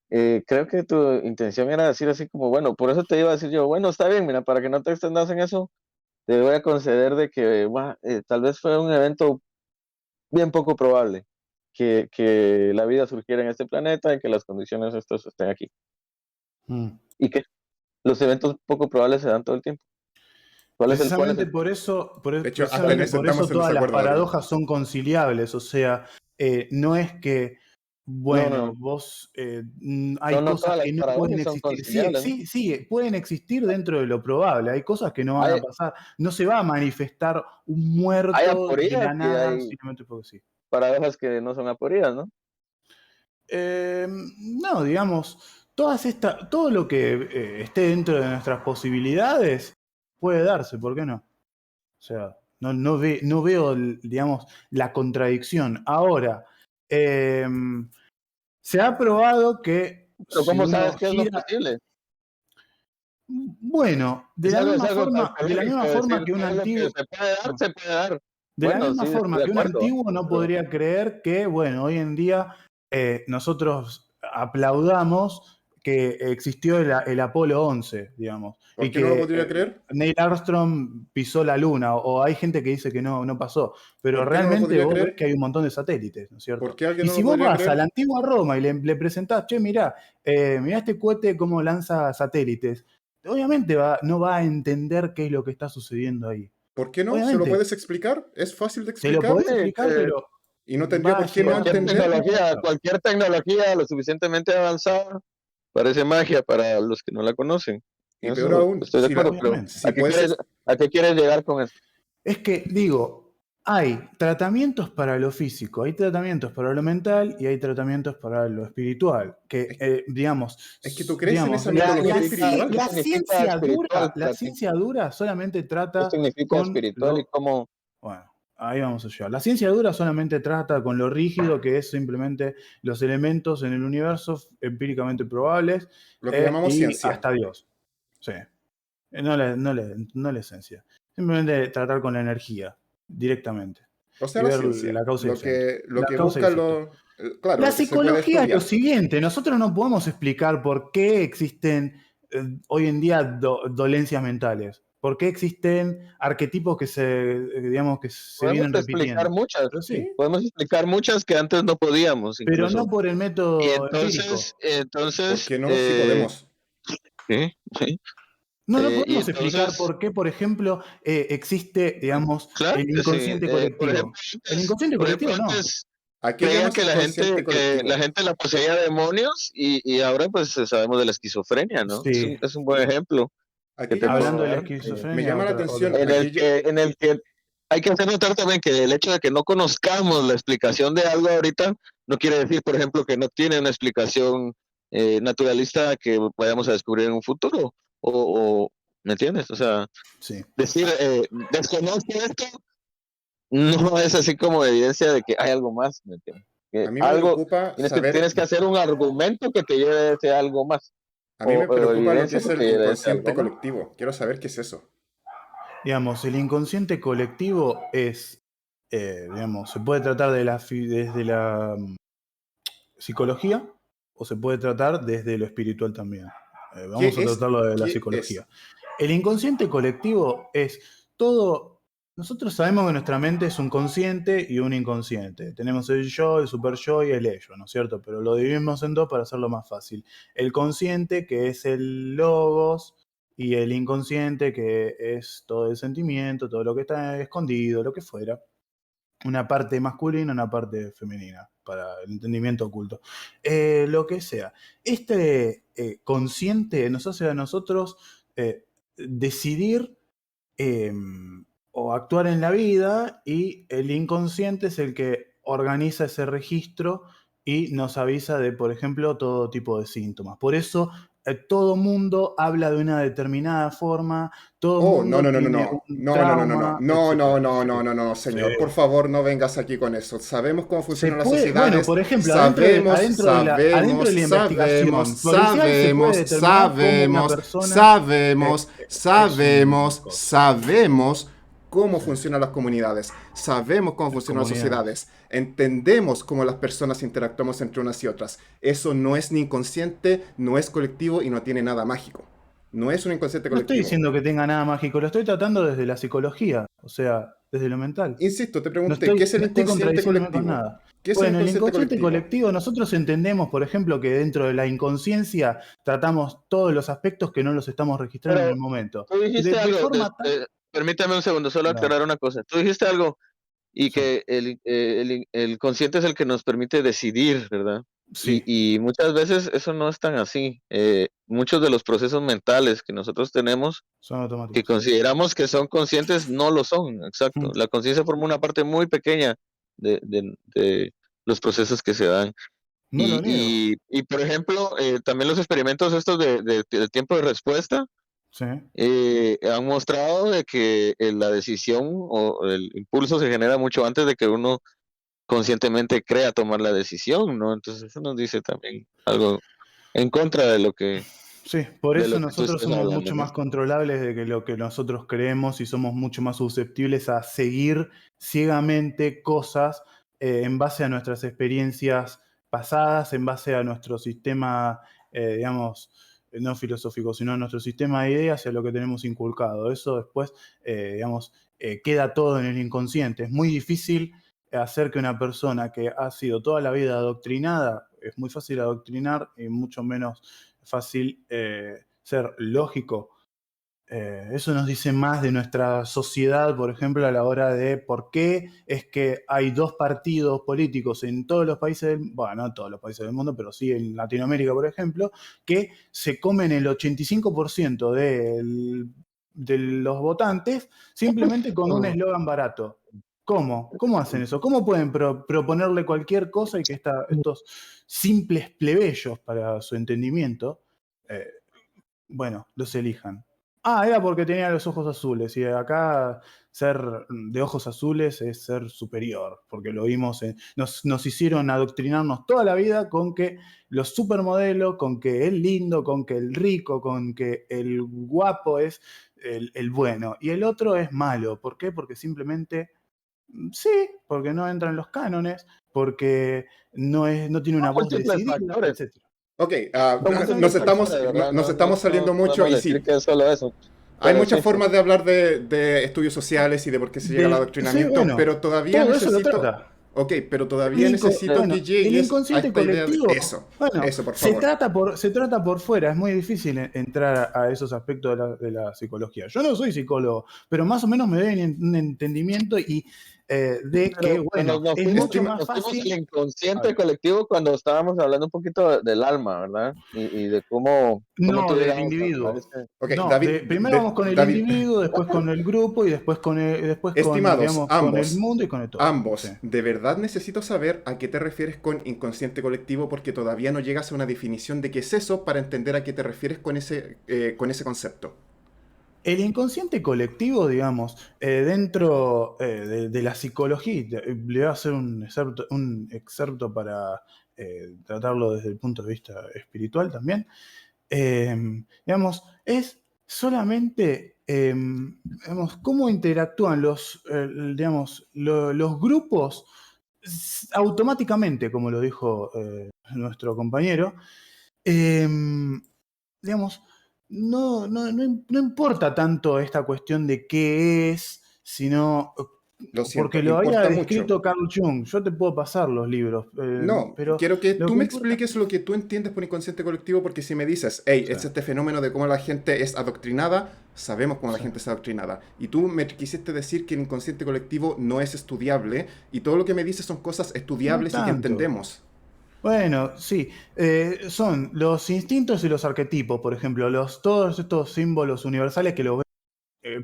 creo que tu intención era decir así como, bueno, por eso te iba a decir yo, bueno, está bien, mira, para que no te extendas en eso, te voy a conceder de que tal vez fue un evento bien poco probable. que la vida surgiera en este planeta y que las condiciones estos estén aquí. Mm. Y que los eventos poco probables se dan todo el tiempo. Precisamente por eso, De hecho, hasta en eso estamos en todas las desacuerdo, David. paradojas son conciliables. O sea, no es que, bueno, No. vos hay No cosas todas las que no paradojas pueden son existir. conciliables, ¿no? Sí, pueden existir dentro de lo probable. Hay cosas que no van a Hay, pasar. No se va a manifestar un hay muerto de la aporías y nada hay simplemente porque sí. paradojas que no son aporías, ¿no? No, digamos, todo lo que esté dentro de nuestras posibilidades puede darse, ¿por qué no? O sea, no veo, digamos, la contradicción. Ahora, se ha probado que Pero si ¿cómo uno sabes que es lo gira, posible? bueno, Es algo de la misma tautológico, forma decir que un todo lo que antiguo, se puede dar, se puede dar. de la Bueno, misma sí, estoy forma de que un acuerdo. antiguo no Pero podría creer que, bueno, hoy en día nosotros aplaudamos que existió el Apolo 11, digamos, ¿Por y qué no lo que podría creer? Neil Armstrong pisó la Luna, o hay gente que dice que no pasó, pero ¿Por qué no lo realmente podría vos ves creer? que hay un montón de satélites, ¿no es ¿Por cierto? qué alguien Y no si lo vos podría vas a la creer? antigua Roma y le presentás, che, mirá este cohete cómo lanza satélites, obviamente no va a entender qué es lo que está sucediendo ahí. ¿Por qué no? ¿Se lo Obviamente, puedes explicar? ¿Es fácil de se lo explicar? podés sí, explicar, pero Y no tendría va a por qué no llegar un entender. momento. cualquier tecnología lo suficientemente avanzada parece magia para los que no la conocen. Y En peor eso aún, estoy de acuerdo, pero Obviamente. si puedes, ¿a qué quieres llegar con eso? Es que, digo, hay tratamientos para lo físico, hay tratamientos para lo mental y hay tratamientos para lo espiritual. Que, es, es que tú crees en esa mitología espiritual. ¿Qué significa espiritual la para ti? ciencia dura solamente ¿Qué trata significa con espiritual y lo. cómo? Bueno, ahí vamos a llegar. La ciencia dura solamente trata con lo rígido, que es simplemente los elementos en el universo empíricamente probables Lo que llamamos y ciencia. hasta Dios. Sí. No la esencia. Simplemente tratar con la energía directamente O sea, y la ver ciencia. la causa y efecto. Lo La que causa y busca efecto. claro, La lo que se puede psicología es lo estudiar. siguiente. Nosotros no podemos explicar por qué existen hoy en día dolencias mentales. ¿Por qué existen arquetipos digamos, que se Podemos vienen explicar repitiendo? muchas, Pero ¿Sí? sí, podemos explicar muchas que antes no podíamos, pero no incluso. por el Y método empírico. ¿Por entonces, qué no? Sí podemos. sí, sí. No Y podemos explicar entonces, por qué, por ejemplo, existe, digamos, claro el que sí. inconsciente colectivo. El inconsciente Por ejemplo, colectivo no. antes ¿A qué creían llamas que inconsciente la colectivo? gente la poseía demonios y ahora pues sabemos de la esquizofrenia, ¿no? Sí, Es un buen ejemplo ¿A que qué te llamas? hablando de puedo la dar. Me esquizofrenia, llama la otra atención. En cosa. el que hay que hacer notar también que el hecho de que no conozcamos la explicación de algo ahorita no quiere decir, por ejemplo, que no tiene una explicación naturalista que vayamos a descubrir en un futuro. ¿Me entiendes? O sea, Sí. decir desconozco esto no es así como evidencia de que hay algo más, ¿me entiendes? Que A mí me algo, preocupa saber, tienes que hacer un argumento que te lleve a ese algo más, a mí me o preocupa lo que evidencia es que te el lleve a ese inconsciente algo más. colectivo. Quiero saber qué es eso. Digamos, el inconsciente colectivo es, digamos, se puede tratar desde la psicología o se puede tratar desde lo espiritual también. ¿Qué Vamos a es? tratarlo de la ¿Qué es? psicología. El inconsciente colectivo es todo. Nosotros sabemos que nuestra mente es un consciente y un inconsciente. Tenemos el yo, el super yo y el ello, ¿no es cierto? Pero lo dividimos en dos para hacerlo más fácil. El consciente, que es el logos, y el inconsciente, que es todo el sentimiento, todo lo que está escondido, lo que fuera. Una parte masculina, una parte femenina, para el entendimiento oculto. Lo que sea. Este consciente nos hace a nosotros decidir o actuar en la vida, y el inconsciente es el que organiza ese registro y nos avisa de, por ejemplo, todo tipo de síntomas. Por eso todo mundo habla de una determinada forma, todo Oh, no, mundo no, no, no, tiene no. un No, no, no, no, no. trauma, No, no, etcétera. no, Sí, no, no, no, sí. señor. Por favor, no vengas aquí con eso. Sabemos cómo Se funcionan las puede, bueno, sociedades. por ejemplo, Sabemos, adentro sabemos, de la sabemos, investigación policial se puede sabemos, determinar cómo una sabemos, persona sabemos, es un sabemos, coso. sabemos cómo Sí, funcionan las comunidades. Sabemos cómo funcionan las comunidades. sociedades. Entendemos cómo las personas interactuamos entre unas y otras. Eso no es ni inconsciente, no es colectivo y no tiene nada mágico. No es un inconsciente No estoy colectivo. diciendo que tenga nada mágico, lo estoy tratando desde la psicología. O sea, desde lo mental. Insisto, te No pregunté, estoy, ¿qué es el no estoy inconsciente contradiciéndome con colectivo? nada. ¿Qué es el Bueno, el inconsciente inconsciente colectivo? colectivo, nosotros entendemos, por ejemplo, que dentro de la inconsciencia tratamos todos los aspectos que no los estamos registrando en el Pero momento. tú dijiste De algo, forma tal. permítame un segundo, solo Dale, aclarar una cosa. Tú dijiste algo y sí, que el consciente es el que nos permite decidir, ¿verdad? sí, Y muchas veces eso no es tan así. Muchos de los procesos mentales que nosotros tenemos, son que automáticos. consideramos que son conscientes, no lo son, exacto. Mm. La conciencia forma una parte muy pequeña de los procesos que se dan. No lo niego. Por ejemplo, también los experimentos estos de tiempo de respuesta, Sí. han mostrado de que la decisión o el impulso se genera mucho antes de que uno conscientemente crea tomar la decisión, ¿no? Entonces eso nos dice también algo en contra Sí, por de eso lo que tú nosotros estás somos hablando, mucho ¿no? más controlables de que lo que nosotros creemos y somos mucho más susceptibles a seguir ciegamente cosas en base a nuestras experiencias pasadas, en base a nuestro sistema, digamos, no filosófico, sino a nuestro sistema de ideas y a lo que tenemos inculcado. Eso después, digamos, queda todo en el inconsciente. Es muy difícil hacer que una persona que ha sido toda la vida adoctrinada, es muy fácil adoctrinar y mucho menos fácil ser lógico. Eso nos dice más de nuestra sociedad, por ejemplo, a la hora de por qué es que hay dos partidos políticos en todos los países del, bueno, no en todos los países del mundo, pero sí en Latinoamérica, por ejemplo, que se comen el 85% de los votantes simplemente con un eslogan barato. ¿Cómo? ¿Cómo hacen eso? ¿Cómo pueden proponerle cualquier cosa y que estos simples plebeyos para su entendimiento, eh, bueno, los elijan? Ah, era porque tenía los ojos azules y acá ser de ojos azules es ser superior, porque lo vimos, nos hicieron adoctrinarnos toda la vida con que los supermodelos, con que el lindo, con que el rico, con que el guapo es el bueno y el otro es malo. ¿Por qué? Porque simplemente sí, porque no entra en los cánones, porque no tiene una voz Múltiples decidida, factores, etc. Ok, son múltiples factores, ¿verdad? nos No, estamos no saliendo mucho podemos y decir sí, que es solo eso, hay pero muchas sí. formas de hablar de estudios sociales y de por qué se llega al Sí, adoctrinamiento, bueno, pero todavía todo eso lo necesito, trata. ok, pero todavía necesito que Bueno, el llegues a inconsciente esta idea de colectivo, eso, bueno, eso, por favor. se trata por fuera, es muy difícil entrar a esos aspectos de la psicología. Yo no soy psicólogo, pero más o menos me doy un entendimiento y de que, Pero bueno, es mucho más nos fuimos al fácil. A inconsciente ver, colectivo cuando estábamos hablando un poquito del alma, ¿verdad? Y de cómo no, tú del llegamos a tomar individuo. ese... Ok, No, David, primero vamos con el David, individuo, después con el grupo y después con, estimados, digamos, con el ambos, mundo y con el todo. Sí. ambos, de verdad necesito saber a qué te refieres con inconsciente colectivo porque todavía no llegas a una definición de qué es eso para entender a qué te refieres con ese concepto. El inconsciente colectivo, digamos, dentro de la psicología, y le voy a hacer un excerpto para tratarlo desde el punto de vista espiritual también, eh, digamos, es solamente, digamos, cómo interactúan digamos, los grupos automáticamente, como lo dijo nuestro compañero, digamos, no importa tanto esta cuestión de qué es, sino Lo porque siento, lo había importa mucho. descrito Carl Jung. Yo te puedo pasar los libros, No, pero quiero que lo tú que me importa. expliques lo que tú entiendes por inconsciente colectivo, porque si me dices, hey, Sí, es este fenómeno de cómo la gente es adoctrinada, sabemos cómo la sí. gente es adoctrinada. Y tú me quisiste decir que el inconsciente colectivo no es estudiable, y todo lo que me dices son cosas No estudiables y que tanto. entendemos. Bueno, sí, son los instintos y los arquetipos, por ejemplo, todos estos símbolos universales que los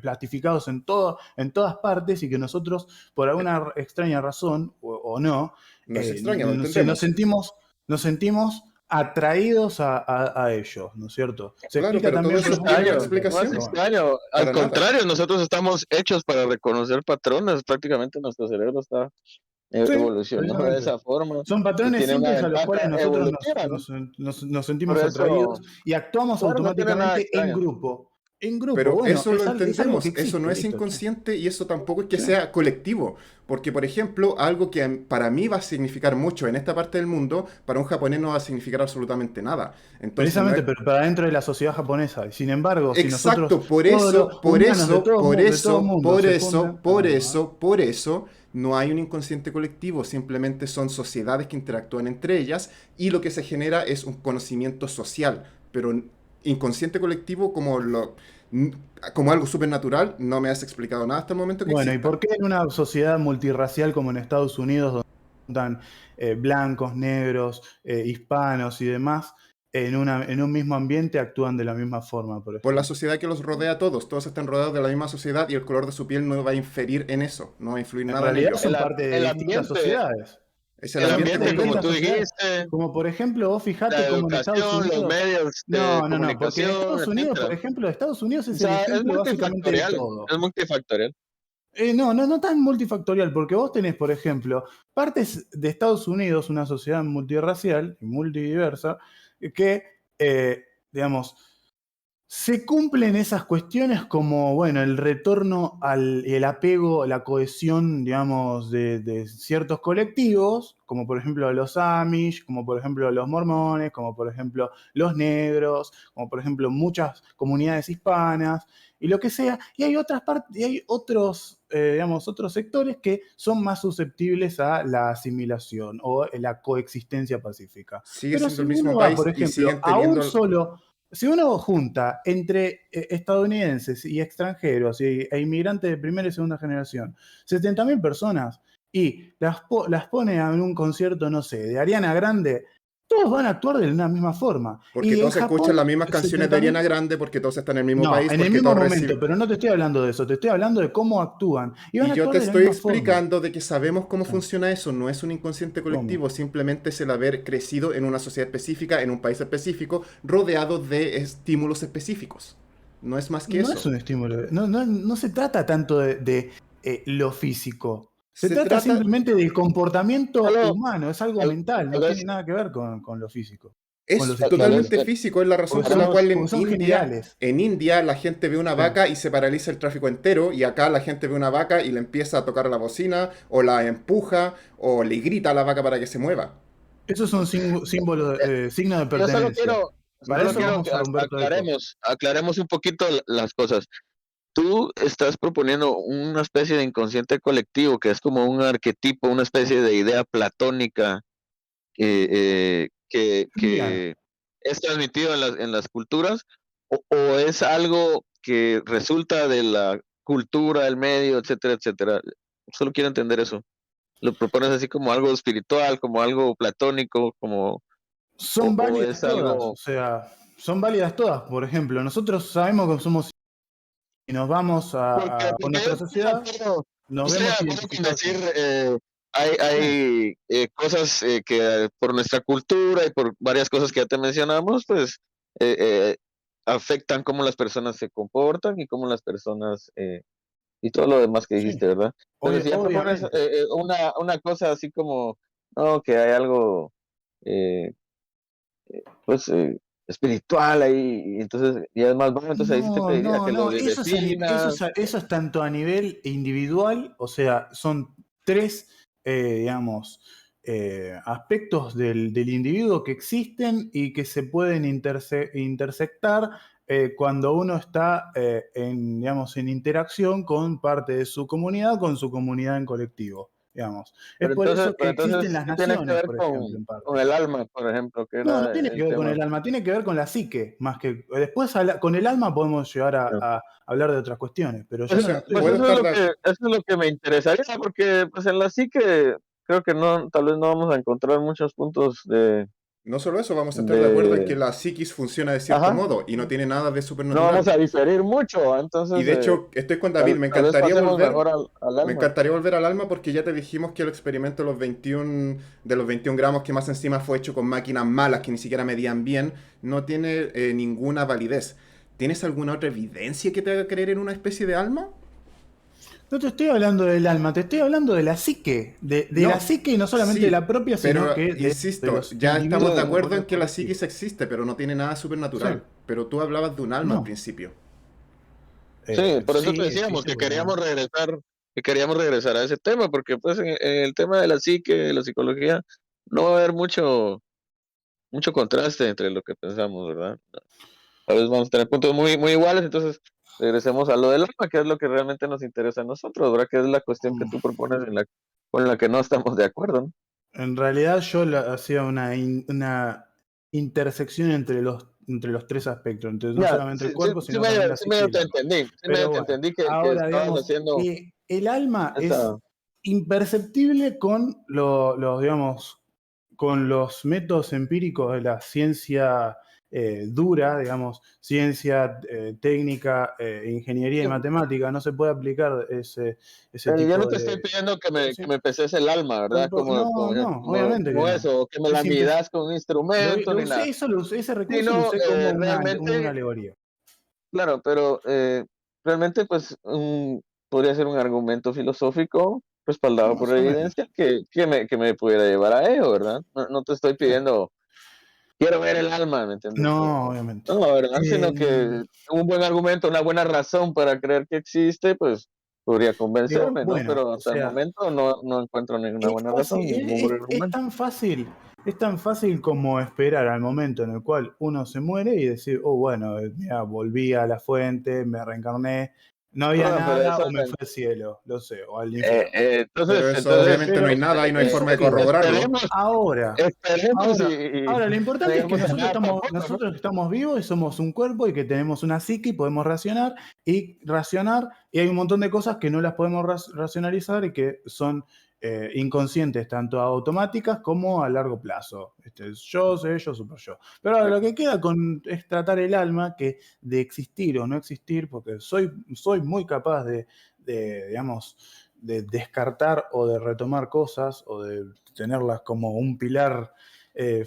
platificados en todas partes y que nosotros, por alguna extraña razón o no, No es extraño, lo no sé, entendemos. nos sentimos atraídos a ellos, ¿no es cierto? Se Claro, explica pero todo también, Es por eso ejemplo, tiene una extraño, no es explicación. bueno, extraño. Al Para nada. contrario, nosotros estamos hechos para reconocer patrones. Prácticamente nuestro cerebro está sí, evolucionado de precisamente. esa forma Son y patrones tiene una simples a los cuales ventaja nosotros evolutiva, ¿no? nos Por sentimos eso, atraídos y actuamos claro, no tiene nada automáticamente en extraño. grupo. En grupo, Pero bueno, eso lo es algo que entendemos, eso no existe, es listo. inconsciente y eso tampoco es que Sí. sea colectivo. Porque, por ejemplo, algo que para mí va a significar mucho en esta parte del mundo, para un japonés no va a significar absolutamente nada. Entonces, no Precisamente, es... pero para dentro de la sociedad japonesa. Sin embargo, si nosotros, Exacto, por todos eso, los por humanos de eso, todo, por de todo eso, mundo por se eso, juntan. por eso, por eso, no hay un inconsciente colectivo, simplemente son sociedades que interactúan entre ellas y lo que se genera es un conocimiento social, pero inconsciente colectivo como algo supernatural no me has explicado nada hasta el momento que Bueno, ¿y exista. por qué en una sociedad multirracial como en Estados Unidos, donde se juntan blancos, negros, hispanos y demás, en un mismo ambiente actúan de la misma forma, por Por la ejemplo? sociedad que los rodea a todos, todos están rodeados de la misma sociedad y el color de su piel no va a inferir en eso, no va a influir En nada en realidad ello. son parte de El distintas ambiente, sociedades. Es el el Son ambiente parte de ambiente, como distintas tú sociedades. dijiste, Como por ejemplo, vos la fijate como en Estados educación, los Unidos. medios de No, porque en comunicación, Estados Unidos, por etcétera. ejemplo, Estados Unidos O es el sea, ejemplo básicamente de todo. es multifactorial. No tan multifactorial, porque vos tenés, por ejemplo, partes de Estados Unidos, una sociedad multirracial y multidiversa, que, digamos, se cumplen esas cuestiones como, bueno, el retorno el apego, la cohesión, digamos, de ciertos colectivos, como por ejemplo los Amish, como por ejemplo los mormones, como por ejemplo los negros, como por ejemplo muchas comunidades hispanas y lo que sea. Y hay otras partes, y hay otros, digamos, otros sectores que son más susceptibles a la asimilación o la coexistencia pacífica. Sigue Pero siendo si el uno mismo va, por país y ejemplo, siguen a un teniendo... solo si uno junta entre estadounidenses y extranjeros e inmigrantes de primera y segunda generación, 70.000 personas, y las pone en un concierto, no sé, de Ariana Grande, todos van a actuar de la misma forma. Porque Y en todos escuchan Japón, las mismas canciones de 70.000. Ariana Grande, porque todos están en el mismo No, país, en el porque mismo todos momento, reciben... pero no te estoy hablando de eso, te estoy hablando de cómo actúan. Y van Y a yo actuar te de la estoy misma forma. explicando de que sabemos cómo Ah, funciona eso, no es un inconsciente ¿cómo? colectivo, simplemente es el haber crecido en una sociedad específica, en un país específico, rodeado de estímulos específicos. No es más que No es eso. un estímulo, no se trata tanto de lo físico, se Se trata trata, simplemente del comportamiento Solo, humano, es algo tal, mental, tal no tiene vez, nada que ver con lo físico, con los es tal estímulos, vez, totalmente físico, es la razón por la cual porque son generales. En India la gente ve una Sí. vaca y se paraliza el tráfico entero, y acá la gente ve una vaca y le empieza a tocar la bocina, o la empuja, o le grita a la vaca para que se mueva. Esos son símbolos, eh, signos de yo pertenencia. Para solo eso quiero vamos que a Humberto Eco. aclaremos un poquito las cosas. Tú estás proponiendo una especie de inconsciente colectivo, que es como un arquetipo, una especie de idea platónica Mira, que es transmitido en las culturas, o es algo que resulta de la cultura, el medio, etcétera, etcétera. Solo quiero entender eso. Lo propones así como algo espiritual, como algo platónico, son o válidas es todas, o algo... sea, son válidas todas. Por ejemplo, nosotros sabemos que somos y nos vamos con Porque yo nuestra sociedad, nos estoy de vemos acuerdo con identificados con decir, eso. Sí. hay cosas que por nuestra cultura y por varias cosas que ya te mencionamos, pues eh, eh, afectan cómo las personas se comportan y cómo las personas, y todo lo demás que Sí, dijiste, ¿verdad? Entonces, si ya propones obviamente. una cosa así como, no, que hay algo, eh, pues, espiritual ahí, y entonces, y además, bueno, entonces ahí sí te pediría que lo definas. Eso es tanto a nivel individual, o sea, son tres, digamos, aspectos del individuo que existen y que se pueden intersectar cuando uno está digamos, en interacción con parte de su comunidad, con su comunidad en colectivo, digamos. Es por eso que Pero existen entonces, las ¿qué tiene que naciones, ver por ejemplo, en con parte. el alma, por ejemplo, que No, no era tiene que el ver con tema? el alma, tiene que ver con la psique, más que después con el alma podemos llegar a hablar de otras cuestiones, pero yo O no, no sea, estoy Pues puedo hablando. estar de... eso es lo que me interesaría, porque pues en la psique creo que no, tal vez no vamos a encontrar muchos puntos No solo eso, vamos a estar de acuerdo en que de, la psiquis funciona de cierto ajá, modo y no tiene nada de no vamos supernatural. a diferir mucho, Y entonces de hecho, estoy con David, tal vez pasemos mejor al me alma. encantaría volver al alma porque ya te dijimos que el experimento de los 21 gramos, que más encima fue hecho con máquinas malas que ni siquiera medían bien, no tiene ninguna validez. ¿Tienes alguna otra evidencia que te haga creer en una especie de alma? No te estoy hablando del alma, te estoy hablando de la psique, de la No, psique y no solamente de la sí, propia, sino pero que de insisto, los ya estamos individuos de como acuerdo en parte que la colectiva. psiquis existe, pero no tiene nada Sí, supernatural. Pero tú hablabas de un alma al no. principio. Sí, por eso te Sí, estoy decíamos seguro. que queríamos regresar a ese tema, porque pues en el tema de la psique, de la psicología, no va a haber mucho contraste entre lo que pensamos, ¿verdad? A veces vamos a tener puntos muy iguales, entonces regresemos a lo del alma, que es lo que realmente nos interesa a nosotros, ¿verdad? Que es la cuestión que Mm. tú propones con la que no estamos de acuerdo, ¿no? En realidad yo hacía una intersección entre los tres aspectos, entre no Ya, solamente el cuerpo, sino también la psique y el alma. sí medio Pero te bueno, entendí que ahora estabas digamos, haciendo el alma es esa... imperceptible con digamos, con los métodos empíricos de la ciencia dura, digamos, ciencia, técnica, ingeniería y matemática, no se puede aplicar ese Yo no tipo te estoy de... pidiendo que Sí. me peses el alma, ¿verdad? No, no, obviamente que Como no. eso, o que me Es la simple, midas con un instrumento ni nada. ese recurso lo Sino usé como una realmente, alegoría. claro, pero realmente pues podría ser un argumento filosófico respaldado por Más o menos. evidencia que me pudiera llevar a ello, ¿verdad? No te estoy Sí. pidiendo, quiero ver el alma, ¿me entiendes? No, obviamente. No, ¿verdad? Sino Eh, que un buen argumento, una buena razón para creer que existe, pues podría digo, convencerme, ¿no? bueno, Pero o hasta el sea, momento no encuentro ninguna es buena razón, fácil, ningún buen argumento. es tan fácil como esperar al momento en el cual uno se muere y decir, oh, bueno, mira, volví a la fuente, me reencarné, no había No, pero nada eso, o me fue al cielo, lo sé, o al infierno. Pero eso entonces, obviamente no hay Pero nada y no hay forma de eso, corroborarlo. esperemos, ahora, esperemos ahora, ahora, lo no importante es que llegamos a nada tampoco, ¿no? nosotros estamos vivos y somos un cuerpo y que tenemos una psique y podemos racionar, y hay un montón de cosas que no las podemos racionalizar y que son inconscientes, tanto automáticas como a largo plazo. Yo, sé yo, super yo. Pero ahora lo que queda es tratar el alma, que de existir o no existir, porque soy muy capaz digamos, de descartar o de retomar cosas o de tenerlas como un pilar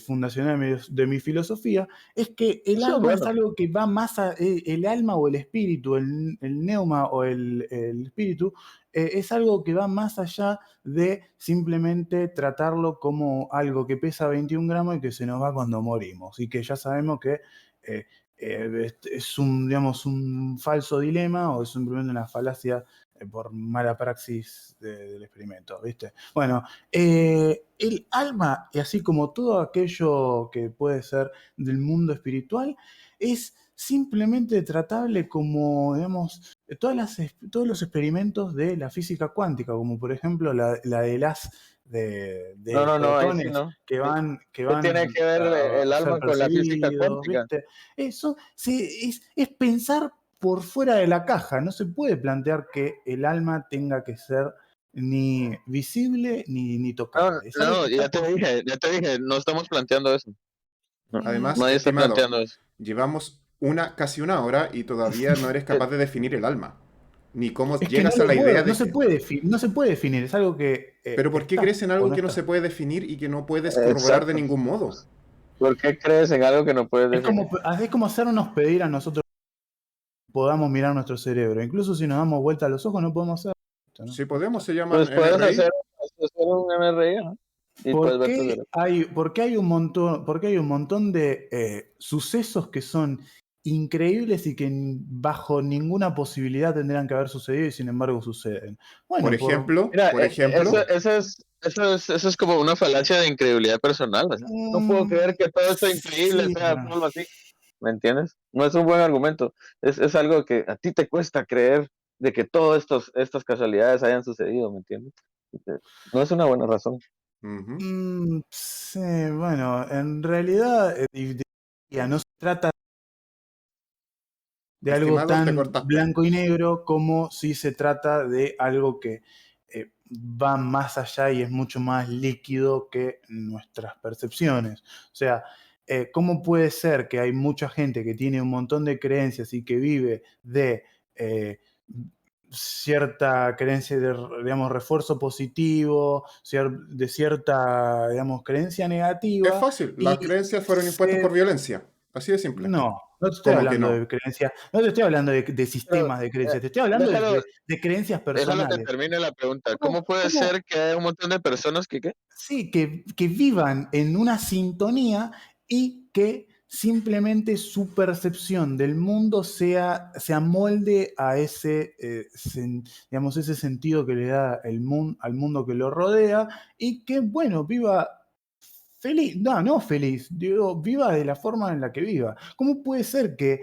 fundacional de mi filosofía, es que el Eso es alma es bueno. algo que va más el alma o el espíritu, el neuma o el espíritu, es algo que va más allá de simplemente tratarlo como algo que pesa 21 gramos y que se nos va cuando morimos, y que ya sabemos que eh, es un, digamos, un falso dilema o es simplemente una falacia por mala praxis del experimento, ¿viste? Bueno, el alma, y así como todo aquello que puede ser del mundo espiritual, es simplemente tratable como, digamos, todos los experimentos de la física cuántica, como por ejemplo la de las de No, ahí sí fotones no. que ¿Qué tiene van que ver el a ser alma con la física percibidos, cuántica? ¿viste? Eso es pensar por fuera de la caja. No se puede plantear que el alma tenga que ser ni visible ni tocable. Es algo que está por fuera. Ya te dije, no estamos planteando eso. No, Mm, Además, nadie está estimado, planteando eso. llevamos casi una hora y todavía no eres capaz de definir el alma, ni cómo Es que no llegas a lo la idea puedo, no de se que... puede, no se puede definir. Es algo que Pero ¿por qué está crees en o algo no que no se está. puede definir y que no puedes corroborar de Exacto. ningún modo? ¿Por qué crees en algo que no puedes definir? Es como hacernos pedir a nosotros que podamos mirar nuestro cerebro. Incluso si nos damos vuelta a los ojos, no podemos hacer esto, ¿no? Si podemos, se llaman Pues puedes MRI. hacer un MRI, ¿no? Y puedes ver tu cerebro. Por qué hay un montón de sucesos que son increíbles y que bajo ninguna posibilidad tendrían que haber sucedido y sin embargo suceden? Por Bueno, ejemplo, Mira, por ejemplo, eso es como una falacia de incredulidad personal, ¿verdad? No puedo creer que todo esto increíble sí, sea solo así. ¿Me entiendes? No es un buen argumento. Es algo que a ti te cuesta creer de que todas estas casualidades hayan sucedido, ¿me entiendes? No es una buena razón. ujú, sí, bueno, en realidad ya no se trata de algo estimado, te tan cortaste. blanco y negro como si se trata de algo que va más allá y es mucho más líquido que nuestras percepciones. O sea, ¿cómo puede ser que hay mucha gente que tiene un montón de creencias y que vive de eh, cierta creencia de, digamos, refuerzo positivo, de cierta, digamos, creencia Es negativa fácil, las y creencias fueron impuestas por violencia. Así de simple. no, no te estoy ¿Cómo que hablando de no? creencias, no te estoy hablando de Pero sistemas de creencias, te estoy hablando déjalo, de creencias déjalo que personales. termine la pregunta. ¿Cómo, ¿Cómo puede cómo, ser que haya un montón de personas que qué? sí, que vivan en una sintonía y que simplemente su percepción del mundo se amolde a ese, digamos, ese sentido que le da al mundo que lo rodea y que, bueno, viva feliz, no feliz, digo, viva de la forma en la que viva. ¿Cómo puede ser que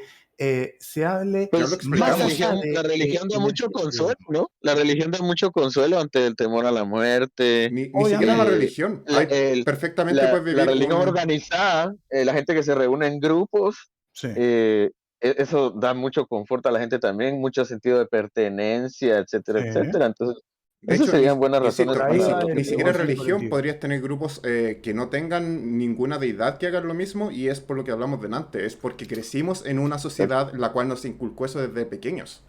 se hable Ya lo Pues más explicamos. allá la religión da mucho de consuelo, ¿no? La religión da mucho consuelo ante el temor a la muerte. Ni siquiera la obviamente? religión. La, Hay, el- perfectamente puedes la vivir religión un... organizada, la gente que se reúne en grupos, Sí. eso da mucho confort a la gente también, mucho sentido de pertenencia, etcétera, Sí. etcétera. Entonces, De esas hecho, ni, serían buenas razones Por insisto, ahí ni, va para ni el siquiera consciente religión colectivo. podrías tener grupos que no tengan ninguna deidad que hagan lo mismo y es por lo que hablamos delante, es porque crecimos en una sociedad la cual nos inculcó eso desde pequeños.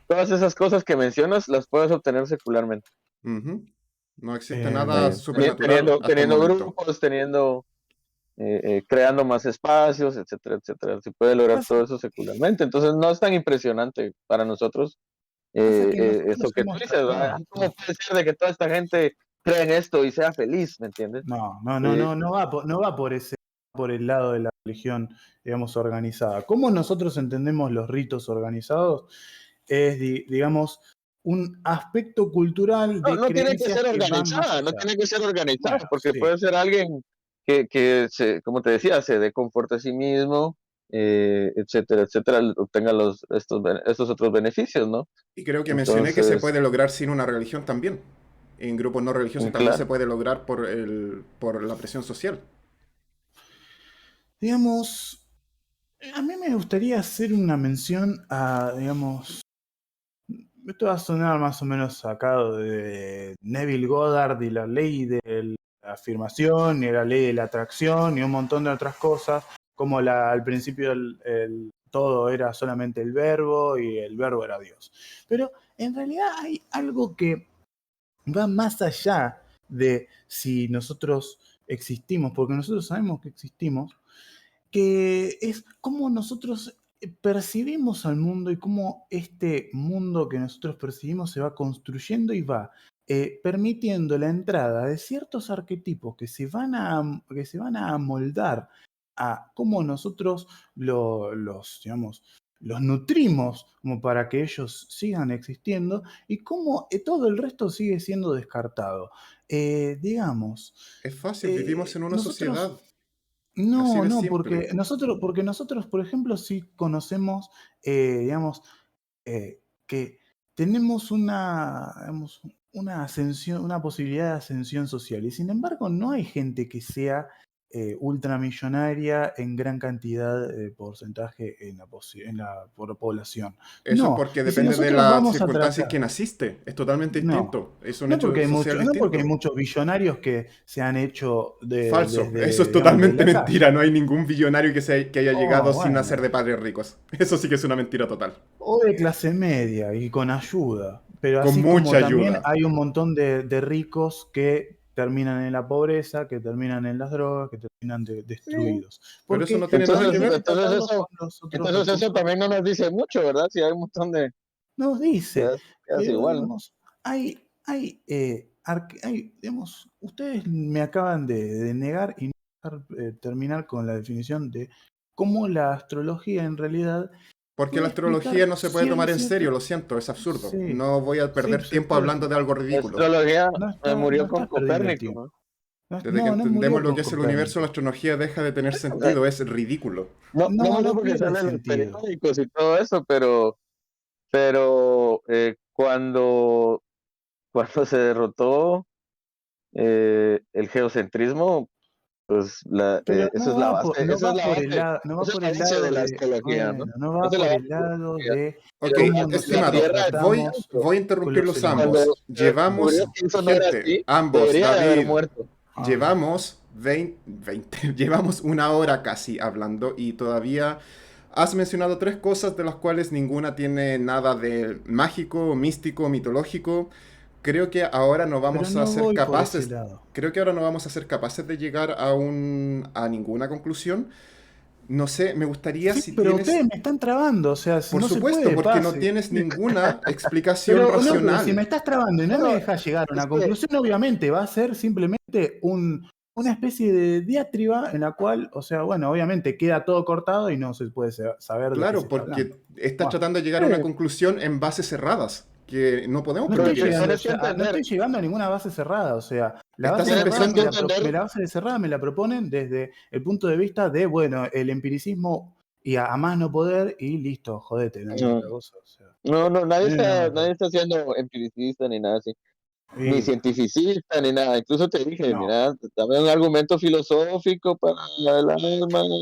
todas esas cosas que mencionas las puedes obtener secularmente. Ujú. No existe nada Eh, supernatural hasta el Teniendo momento. grupos, creando más espacios, etcétera, etcétera. Se puede lograr pasa, todo eso secularmente. Entonces no es tan impresionante para nosotros pasa que eso nosotros que tú hemos dices, ¿verdad? tratado. ¿Cómo puede ser de que toda esta gente crea en esto y sea feliz? ¿Me entiendes? Eh, No va por el lado de la religión, digamos, organizada. ¿Cómo nosotros entendemos los ritos organizados? Es, digamos, un aspecto cultural no, de no tiene que creencias ser que van más organizada, no allá. tiene que ser organizada, Bueno, porque sí. puede ser alguien como te decía, se dé confort a sí mismo, etcétera, etcétera, obtenga estos otros beneficios, ¿no? Y creo que mencioné que se Entonces, puede lograr sin una religión también. En grupos no religiosos también se claro. puede lograr por la presión social. Digamos, a mí me gustaría hacer una mención a, digamos, esto va a sonar más o menos sacado de Neville Goddard y la ley de la afirmación y la ley de la atracción y un montón de otras cosas, como al principio todo era solamente el verbo y el verbo era Dios. Pero en realidad hay algo que va más allá de si nosotros existimos, porque nosotros sabemos que existimos, que es cómo nosotros percibimos al mundo y cómo este mundo que nosotros percibimos se va construyendo y va permitiendo la entrada de ciertos arquetipos que se van a amoldar a cómo nosotros digamos, los nutrimos como para que ellos sigan existiendo y cómo todo el resto sigue siendo descartado. Digamos, Es fácil, vivimos en una nosotros sociedad. Así no, de no, simple. porque nosotros, por ejemplo, sí conocemos, digamos, que tenemos digamos, una ascensión, una posibilidad de ascensión social. Y sin embargo, no hay gente que sea ultramillonaria en gran cantidad de porcentaje en la población. Eso es No, porque y si depende de nosotros las vamos a circunstancias en tratar, que naciste. Es totalmente no, distinto. Es un hecho social no porque hay distinto. muchos billonarios que se han hecho Falso. Eso desde, es digamos, de totalmente la calle. mentira. No hay ningún billonario que haya llegado Oh, sin nacer bueno. de padres ricos. Eso sí que es una mentira total. O de clase media y con ayuda. Pero Con así como mucha también ayuda. hay un montón de ricos que terminan en la pobreza, que terminan en las drogas, que terminan Sí. destruidos. Pero eso Porque no tiene nada hay que que ver. tratarlos con los otros Entonces eso recursos. también no nos dice mucho, ¿verdad? Si hay un montón de, Nos dice, quedas pero igual, ¿no? digamos, digamos, ustedes me acaban de negar y no dejar, terminar con la definición de cómo la astrología en realidad Porque la puede astrología explicar no se puede tomar en serio, cierto. lo siento, es absurdo. Sí, No voy a sí, perder se tiempo puede. hablando de algo La ridículo. astrología No murió con estás perdiendo el Copérnico, tiempo. ¿no? Desde que No murió entendemos lo con que es el universo, la Copérnico. astrología deja de tener Eh, sentido, es ridículo. No No, murió no porque pierde sale en los sentido. periódicos y todo eso, pero cuando se derrotó el geocentrismo, pues Pero esa es la base, no va por el lado, no va esa es por la el base de lado la de, astrología, ¿no? bueno, no va Esa es la por base el de la lado astrología. de Ok, cómo La nosotros estimado, Tierra es un tratamos centro. voy a con los interrumpirlos Cuando ambos. elementos. descubrió Llevamos, que eso no era gente, así, ambos, debería de haber David, muerto. Habla. llevamos 20, llevamos una hora casi hablando y todavía has mencionado tres cosas de las cuales ninguna tiene nada de mágico, místico, mitológico. Creo que ahora no Pero vamos a no ser voy por ese capaces, lado. creo que ahora no vamos a ser capaces de llegar a ninguna conclusión. No sé, me gustaría Sí, si pero tienes, ustedes me están trabando, o sea, por no se supuesto, puede, porque no pase. tienes ninguna explicación Pero no, pero si me racional. estás trabando y no me Bueno, dejas llegar a es una que conclusión, obviamente va a ser simplemente una especie de diatriba en la cual, o sea, bueno, obviamente queda todo cortado y no se puede saber de qué se Claro, está porque hablando. estás Bueno, tratando de llegar a una conclusión en bases cerradas, que no podemos no Pero estoy permitir eso. llegando, tienes que no entender, estoy llegando a ninguna base cerrada, o sea, la Estás base tienes, cerrada tienes que empezando. entender, la base cerrada me la proponen desde el punto de vista de, bueno, el empiricismo y a más no poder y listo, jodete, no hay no, otra cosa, o sea, no, nadie está siendo empiricista ni nada así, ni y cientificista ni nada. Incluso te dije, no. mira, dame un argumento filosófico para el alma,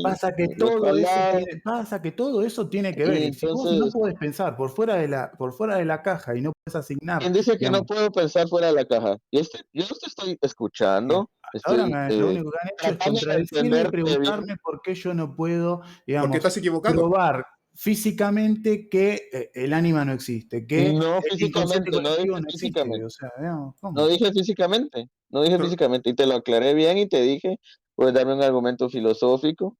Pasa que todo eso tiene que ver. y Y si vos no entonces, podés pensar por fuera de la caja y no podés asignar, ¿quién dice que no digamos, puedo pensar fuera de la caja? Yo te estoy bien, escuchando, hasta ahora estoy lo único que han hecho es tratando de contradecirme y entenderte bien. preguntarme por qué yo no puedo, Porque digamos, estás equivocado. probar físicamente que el ánima no existe, que No el inconsciente físicamente, no colectivo dije no existe. físicamente, O sea, digamos, no ¿cómo? dije físicamente, no dije Pero- físicamente, y te lo aclaré bien y te dije, puedes darme un argumento filosófico,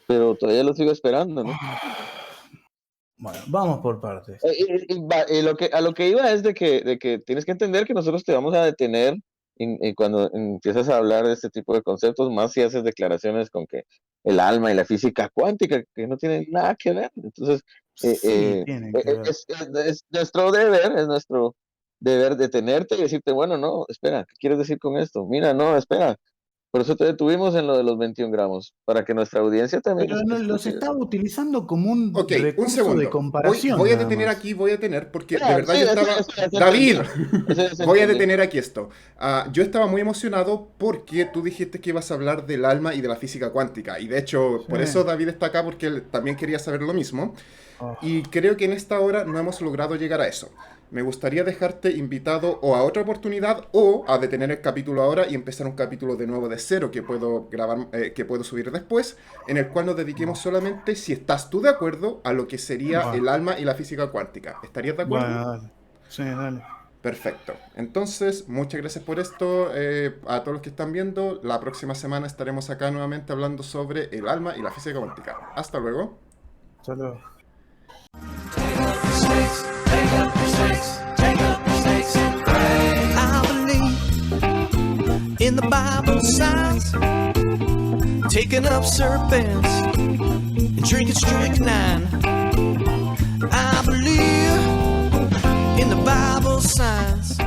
pero todavía lo sigo esperando, ¿no? Bueno, vamos por partes. A lo que iba es de que tienes que entender que nosotros te vamos a detener cuando empiezas a hablar de este tipo de conceptos, más si haces declaraciones con que el alma y la física cuántica, que no tienen nada que ver. Entonces, Sí, tienen que ver. es nuestro deber, es nuestro deber detenerte y decirte, bueno, no, espera, ¿qué quieres decir con esto? Mira, no, espera. Por eso te detuvimos en lo de los 21 gramos, para que nuestra audiencia también Pero no, los escuche estaba esto. utilizando como un Ok, un recurso de segundo. comparación Voy a nada detener más. aquí, voy a detener, porque de Ya, verdad sí, yo estaba... eso ya se David, entendió. Eso ya se voy a entendió. detener aquí esto. Yo estaba muy emocionado porque tú dijiste que ibas a hablar del alma y de la física cuántica. Y de hecho, Sí. por eso David está acá, porque él también quería saber lo mismo. Oh, Y creo que en esta hora no hemos logrado llegar a eso. Me gustaría dejarte invitado o a otra oportunidad o a detener el capítulo ahora y empezar un capítulo de nuevo de cero que puedo grabar, que puedo subir después, en el cual nos dediquemos solamente, si estás tú de acuerdo, a lo que sería bueno, el alma y la física cuántica. ¿Estarías de acuerdo? bueno, dale. Sí, dale. Perfecto. Entonces, muchas gracias por esto. A todos los que están viendo, la próxima semana estaremos acá nuevamente hablando sobre el alma y la física cuántica. Hasta luego. Hasta luego. I believe in the Bible signs, taking up serpents and drinking strychnine. I believe in the Bible signs.